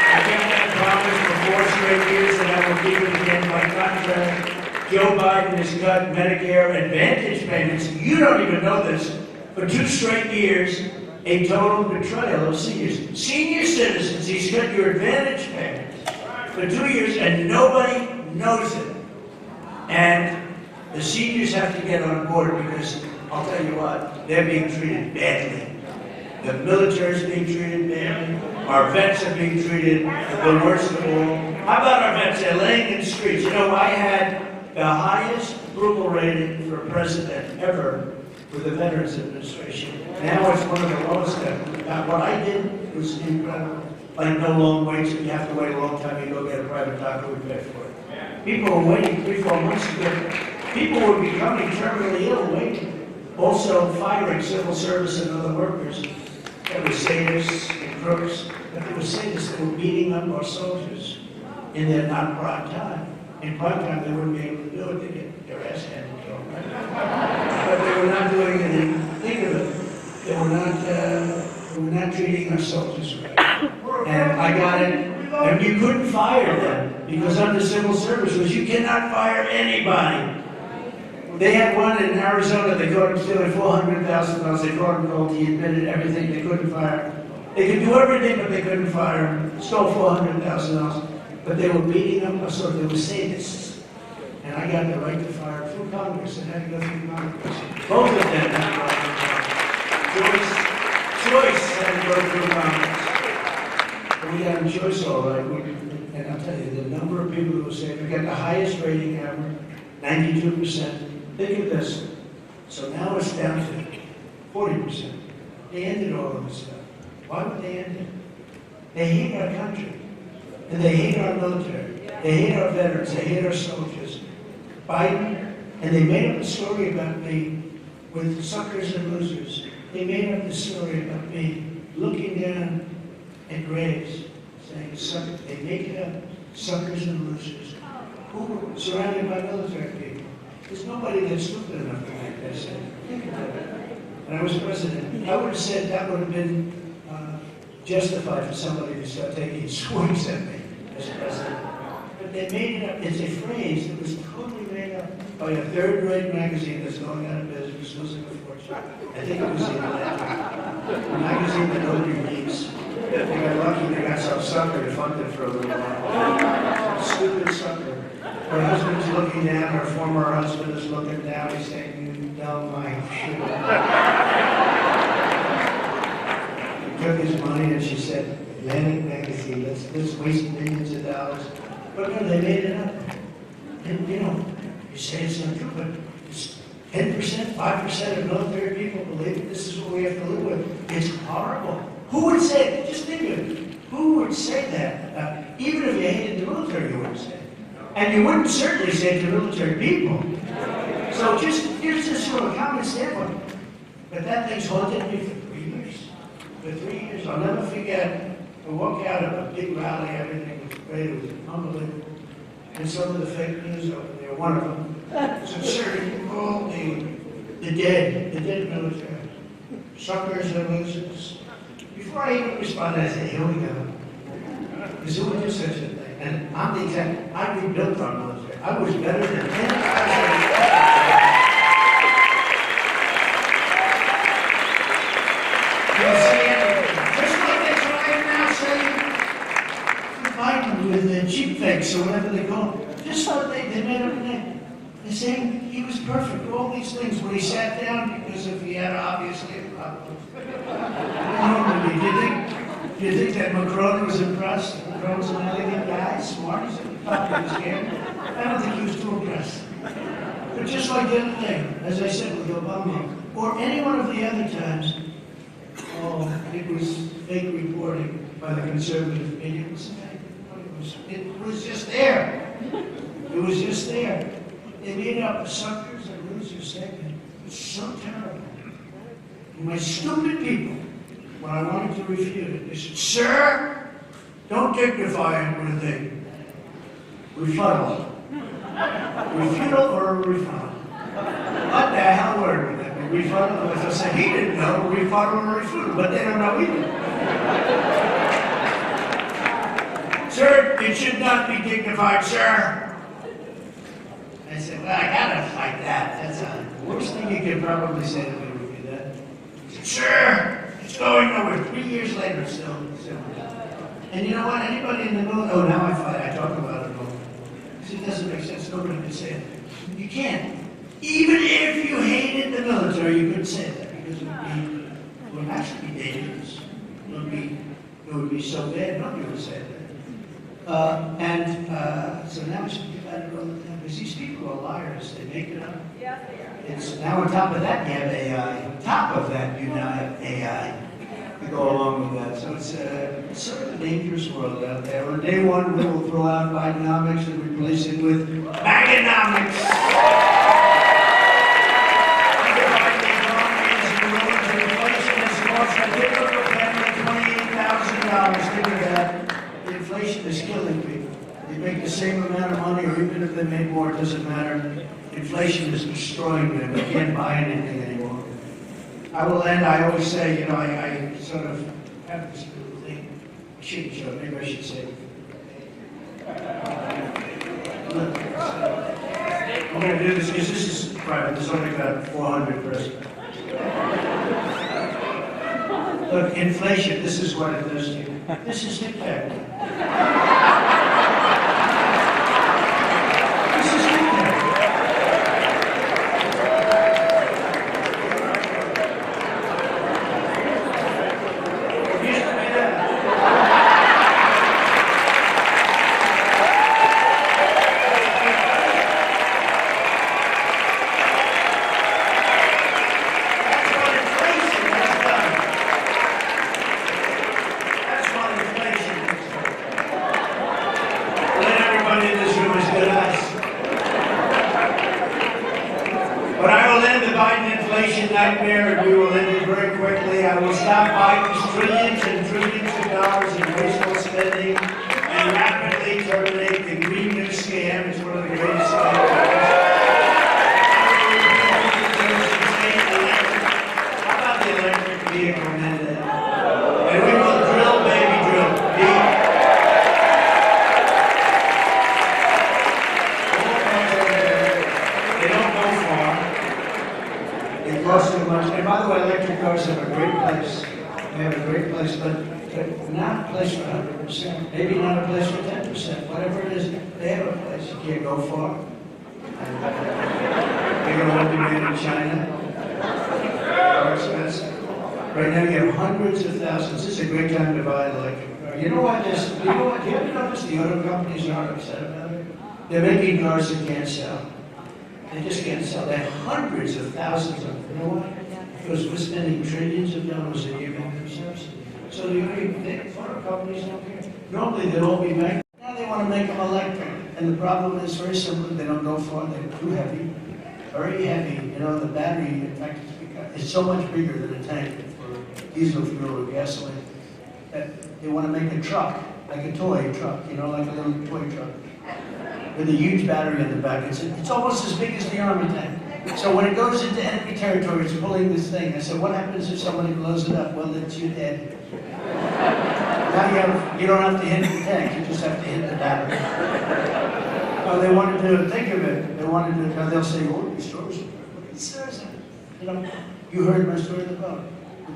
I gave that promise for 4 straight years, and I will keep it again by contract. Joe Biden has cut Medicare Advantage payments. You don't even know this. For 2 straight years, a total betrayal of seniors. Senior citizens, he's cut your Advantage payments for 2 years, and nobody knows it. And the seniors have to get on board because, I'll tell you what, they're being treated badly. The military's being treated badly. Our vets are being treated the worst of all. How about our vets? They're laying in the streets. You know, I had the highest approval rating for a president ever with the Veterans Administration. Now it's one of the lowest ever. Now, what I did was incredible. Like no long waits, you have to wait a long time, you go get a private doctor, we pay for it. People were waiting 3-4 months to get, people were becoming terminally ill waiting. Also firing civil service and other workers. There were sadists and crooks, but there were sadists that were beating up our soldiers in their not-prime time. In prime time, they wouldn't be able to do it, they'd get their ass handed to them. But they were not doing anything. Think of it. They were not treating our soldiers right. And I got it. And you couldn't fire them because under civil service was you cannot fire anybody. They had one in Arizona. They caught him stealing $400,000. They caught him cold. He admitted everything. They couldn't fire him. They could do everything, but they couldn't fire him. Stole $400,000. But they were beating them. So they were sadists. And I got the right to fire through Congress. And had to go through Congress. Both of them had to go through Congress. Joyce had to go through Congress. But we had a choice, all right. And I'll tell you, the number of people who were saved, we got the highest rating ever, 92%. Think of this. So now it's down to 40%. They ended all of this stuff. Why would they end it? They hate our country. And they hate our military. They hate our veterans. They hate our soldiers. Biden, and they made up a story about me with suckers and losers. They made up the story about me looking down at graves, saying, sucker. They make it up, suckers and losers. Who were surrounded by military people. There's nobody that's stupid enough to make that statement. Think about it. And I was president. I would have said that would have been justified for somebody to start taking swings at me as president. But they made it up. It's a phrase that was totally made up by a third-rate magazine that's going out of business. was losing a fortune. I think it was in a magazine that nobody reads. They got lucky, they got some sucker to fund it for a little while. Some stupid sucker. Her husband's looking down, her former husband is looking down, he's saying, you dumb my shit. He took his money and she said, Atlantic magazine, let's waste millions of dollars. But no, they made it up. And you know, you say it's not true, but it's 10%, 5% of military people believe it. This is what we have to live with. It's horrible. Who would say it? Just think of it. Who would say that? Even if you hated the military, you wouldn't say it. And you wouldn't certainly say it to military people. So here's just sort of a common standpoint. But that thing's haunted me for 3 years. For 3 years, I'll never forget. I walked out of a big rally, everything was great, it was unbelievable. And some of the fake news over there, one of them, said, sir, you call the dead military, suckers and losers. Before I even responded, I said, here we go. Because who would do such a thing? And I'm the exact, I rebuilt our military. I was better than any with cheap fakes or whatever they call them. Just so they made up a name. They're saying he was perfect, all these things. When he sat down, because if he had obviously a problem. Do you think that Macron was impressed? Macron's an elegant guy, smart, he's a scared. I don't think he was too impressed. But just like the other thing, as I said with Obama, or any one of the other times, it was fake reporting by the conservative media. It was just there. It was just there. They made up the suckers and losers segment. It was so terrible. And my stupid people, when I wanted to refute it, they said, sir, don't dignify it with a thing. Refuddle. Refutal or refuddle? What the hell word would that be? Refuddle? As I said, he didn't know refuddle or refutal, but they don't know either. Sir, it should not be dignified, sir. I said, well, I gotta fight that. That's the worst thing you could probably say to me would be that. He said, sir, it's going nowhere. 3 years later, still. And you know what? Anybody in the military, now I fight, I talk about it all. Because it doesn't make sense. Nobody can say it. You can't. Even if you hated the military, you couldn't say that. Because it would actually be dangerous. It would be so bad, nobody would say that. So now we speak about it all the time. Because these people are liars. They make it up. Yes, they are. It's, now on top of that, you have AI. On top of that, you now have AI to go along with that. So it's sort of a dangerous world out there. On day one, we will throw out Bidenomics and replace it with Bidenomics. Think of that. The inflation is killing people. They make the same amount of money, or even if they make more, it doesn't matter. Inflation is destroying them. They can't buy anything anymore. I will end. I always say, you know, I sort of have this little thing. I shouldn't show it. Maybe I should say it. I'm going to do this because this is private. There's only about 400 persons. Look, inflation, this is what it does to you. This is Nick Perry. This is Nick Perry. Used to be that. Nightmare, and we will end it very quickly. I will stop Biden's trillions and trillions of dollars in wasteful spending and rapidly terminate the Green New Scam. It's one of the greatest scams. How about the electric vehicle mandate? And we will drill, baby, drill. They don't go far. They have a great place. We have a great place, but not a place for 100%. Maybe not a place for 10%. Whatever it is, they have a place. You can't go far. You're going to want to be made in China. More expensive. Right now you have hundreds of thousands. This is a great time to buy electric car. You know what? Do you ever notice the auto companies aren't upset about it? They're making cars that can't sell. They just can't sell. They have hundreds of thousands of them. You know what? Because we're spending trillions of dollars a year making them subsidies. So the auto companies don't care. Normally they'd all be bankrupt. Now they want to make them electric. And the problem is very simple. They don't go far. They're too heavy. Very heavy. You know, the battery, in fact, it's so much bigger than a tank for diesel fuel or gasoline that they want to make a truck, like a toy truck, you know, like a little toy truck, with a huge battery in the back. It's almost as big as the army tank. So when it goes into enemy territory, it's pulling this thing. I said, what happens if somebody blows it up? Well, then you're dead. Now you don't have to hit the tank, you just have to hit the battery. So they wanted to think of it. They wanted to, they'll say, oh, it destroys it. It destroys it. You know, you heard my story about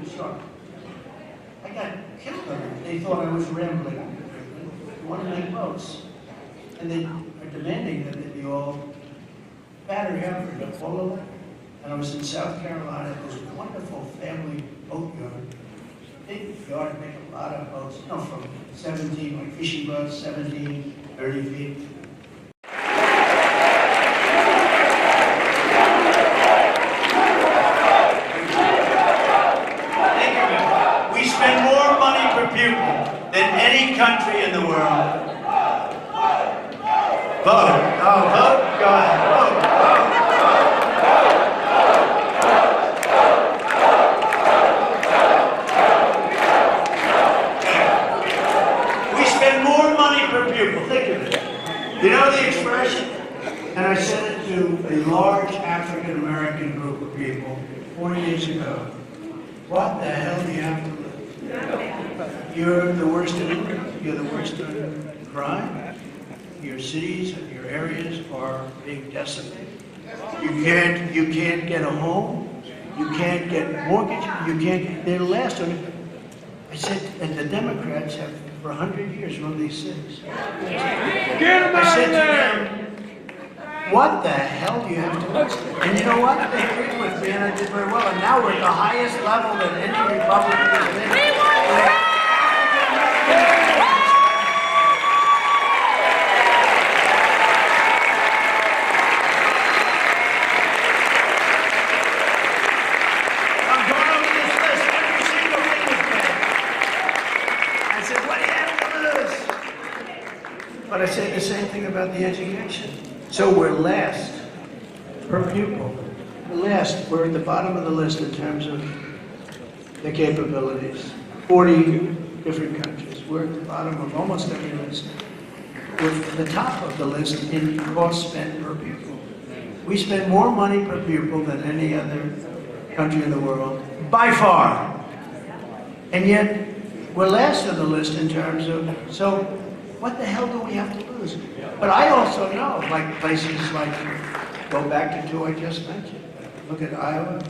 the shark. I got killed on it. They thought I was rambling. They want to make boats. And they are demanding that they be all battery operated, all of them. And I was in South Carolina. There's a wonderful family boat yard. Big yard, make a lot of boats. You know, from 17, like fishing boats, 17, 30 feet. Than any country in the world. Vote. Oh, vote. Go ahead. Vote. Vote. We spend more money per pupil. Think of it. You know the expression? And I said it to a large African American group of people 40 years ago. What the hell do you have to live? You're the worst in England. You're the worst in crime. Your cities and your areas are being decimated. You can't get a home. You can't get mortgage. You can't. They're the last one. I said, and the Democrats have for 100 years run these cities. I said to them, what the hell do you have to do? And you know what? They agreed with me, and I did very well. And now we're at the highest level that any Republican has been. But I said the same thing about the education. So we're last per pupil. We're last. We're at the bottom of the list in terms of the capabilities. 40 different countries. We're at the bottom of almost every list. We're at the top of the list in cost spent per pupil. We spend more money per pupil than any other country in the world, by far. And yet, we're last on the list in terms of, so what the hell do we have to lose? But I also know, like places like, go back to two I just mentioned. Look at Iowa,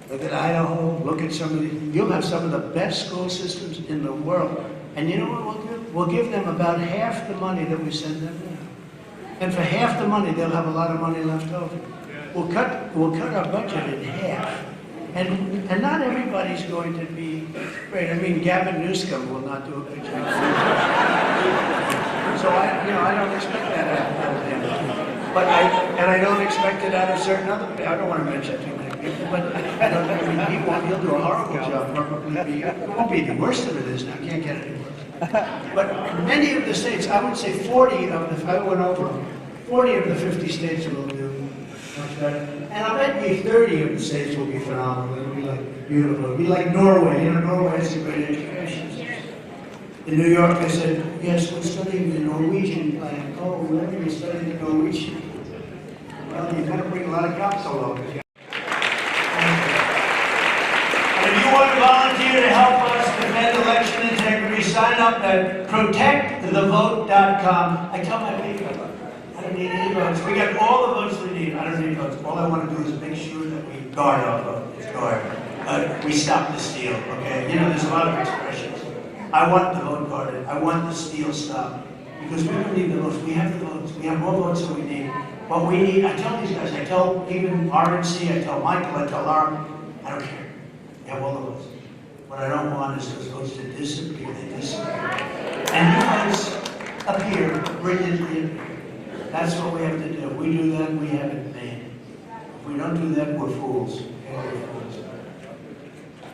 look at Idaho, look at some of the, you'll have some of the best school systems in the world. And you know what we'll do? We'll give them about half the money that we send them now. And for half the money, they'll have a lot of money left over. We'll cut our budget in half. And not everybody's going to be great. I mean, Gavin Newsom will not do a good job. So I don't expect that out of him. But I don't expect it out of certain other people. I don't want to mention too many people, but he'll do a horrible job. Probably it won't be the worst of it is now. Can't get any worse. But many of the states, I would say 40 of the, I went over 40 of the 50 states will do much better. And I bet you 30 of the states will be phenomenal. It'll be like beautiful. It'll be like Norway. You know, Norway has a great education system. In New York, they said, yes, we're studying the Norwegian plan. Oh, really? You're studying the Norwegian? Well, you've got to bring a lot of cops along. And if you want to volunteer to help us defend election integrity, sign up at protectthevote.com. I tell my people, I don't need any votes. We got all the votes we need. I don't need votes. All I want to do is make sure that we guard our vote. It's guard. but we stop the steal, okay? You know, there's a lot of expressions. I want the vote carded. I want the steal stopped. Because we don't need the votes. We have the votes. We have more votes than we need. What we need, I tell these guys, I tell even RNC, I tell Michael, I tell Laura, I don't care. We have all the votes. What I don't want is those votes to disappear. They disappear. And you guys appear, brilliantly appear. That's what we have to do. If we do that, we have it made. If we don't do that, we're fools. Okay, we're fools.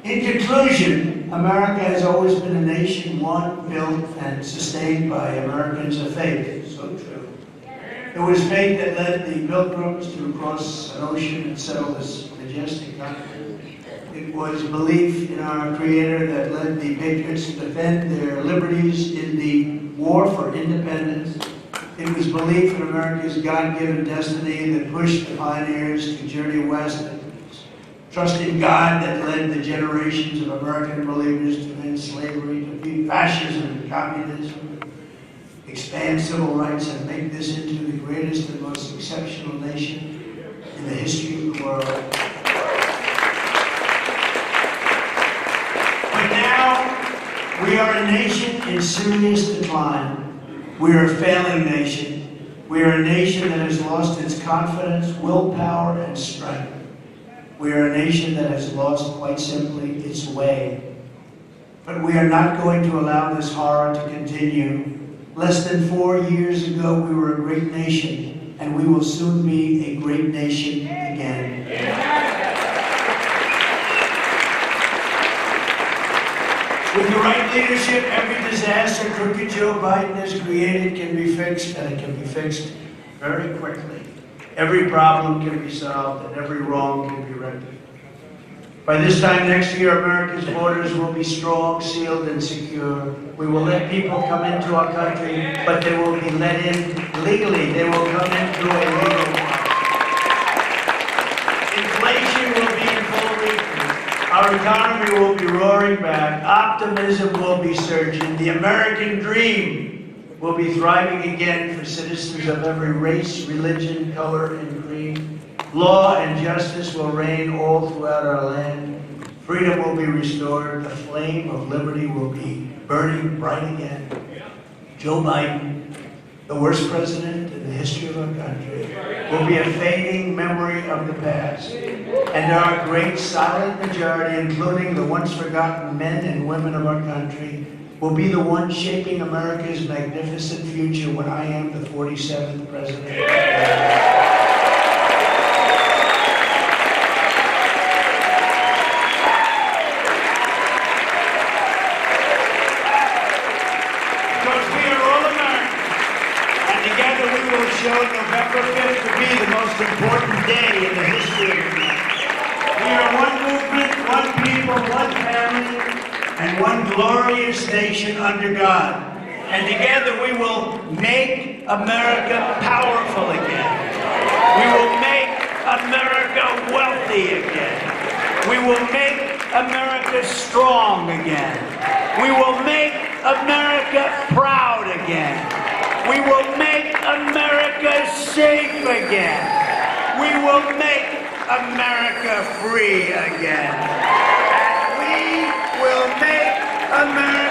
In conclusion, America has always been a nation won, built, and sustained by Americans of faith. So true. It was faith that led the Pilgrims to cross an ocean and settle this majestic continent. It was belief in our Creator that led the patriots to defend their liberties in the war for independence. It was belief in America's God-given destiny that pushed the pioneers to journey west. Trust in God that led the generations of American believers to end slavery, to defeat fascism and communism, expand civil rights, and make this into the greatest and most exceptional nation in the history of the world. But now, we are a nation in serious decline. We are a failing nation. We are a nation that has lost its confidence, willpower, and strength. We are a nation that has lost, quite simply, its way. But we are not going to allow this horror to continue. Less than 4 years ago, we were a great nation, and we will soon be a great nation again. With the right leadership, every disaster crooked Joe Biden has created can be fixed, and it can be fixed very quickly. Every problem can be solved, and every wrong can be rectified. By this time next year, America's borders will be strong, sealed, and secure. We will let people come into our country, but they will be let in legally. They will come in through a legal path. Inflation will be in full retreat. Our economy will be roaring back. Optimism will be surging. The American dream will be thriving again for citizens of every race, religion, color, and creed. Law and justice will reign all throughout our land. Freedom will be restored. The flame of liberty will be burning bright again. Joe Biden, the worst president in the history of our country, will be a fading memory of the past. And our great silent majority, including the once forgotten men and women of our country, will be the one shaping America's magnificent future when I am the 47th president. Because we are all Americans, and together we will show November 5th to be the most important day in the history of America. We are one movement, one people, one family, and one glorious nation under God. And together we will make America powerful again. We will make America wealthy again. We will make America strong again. We will make America proud again. We will make America safe again. We will make America free again. And we will make America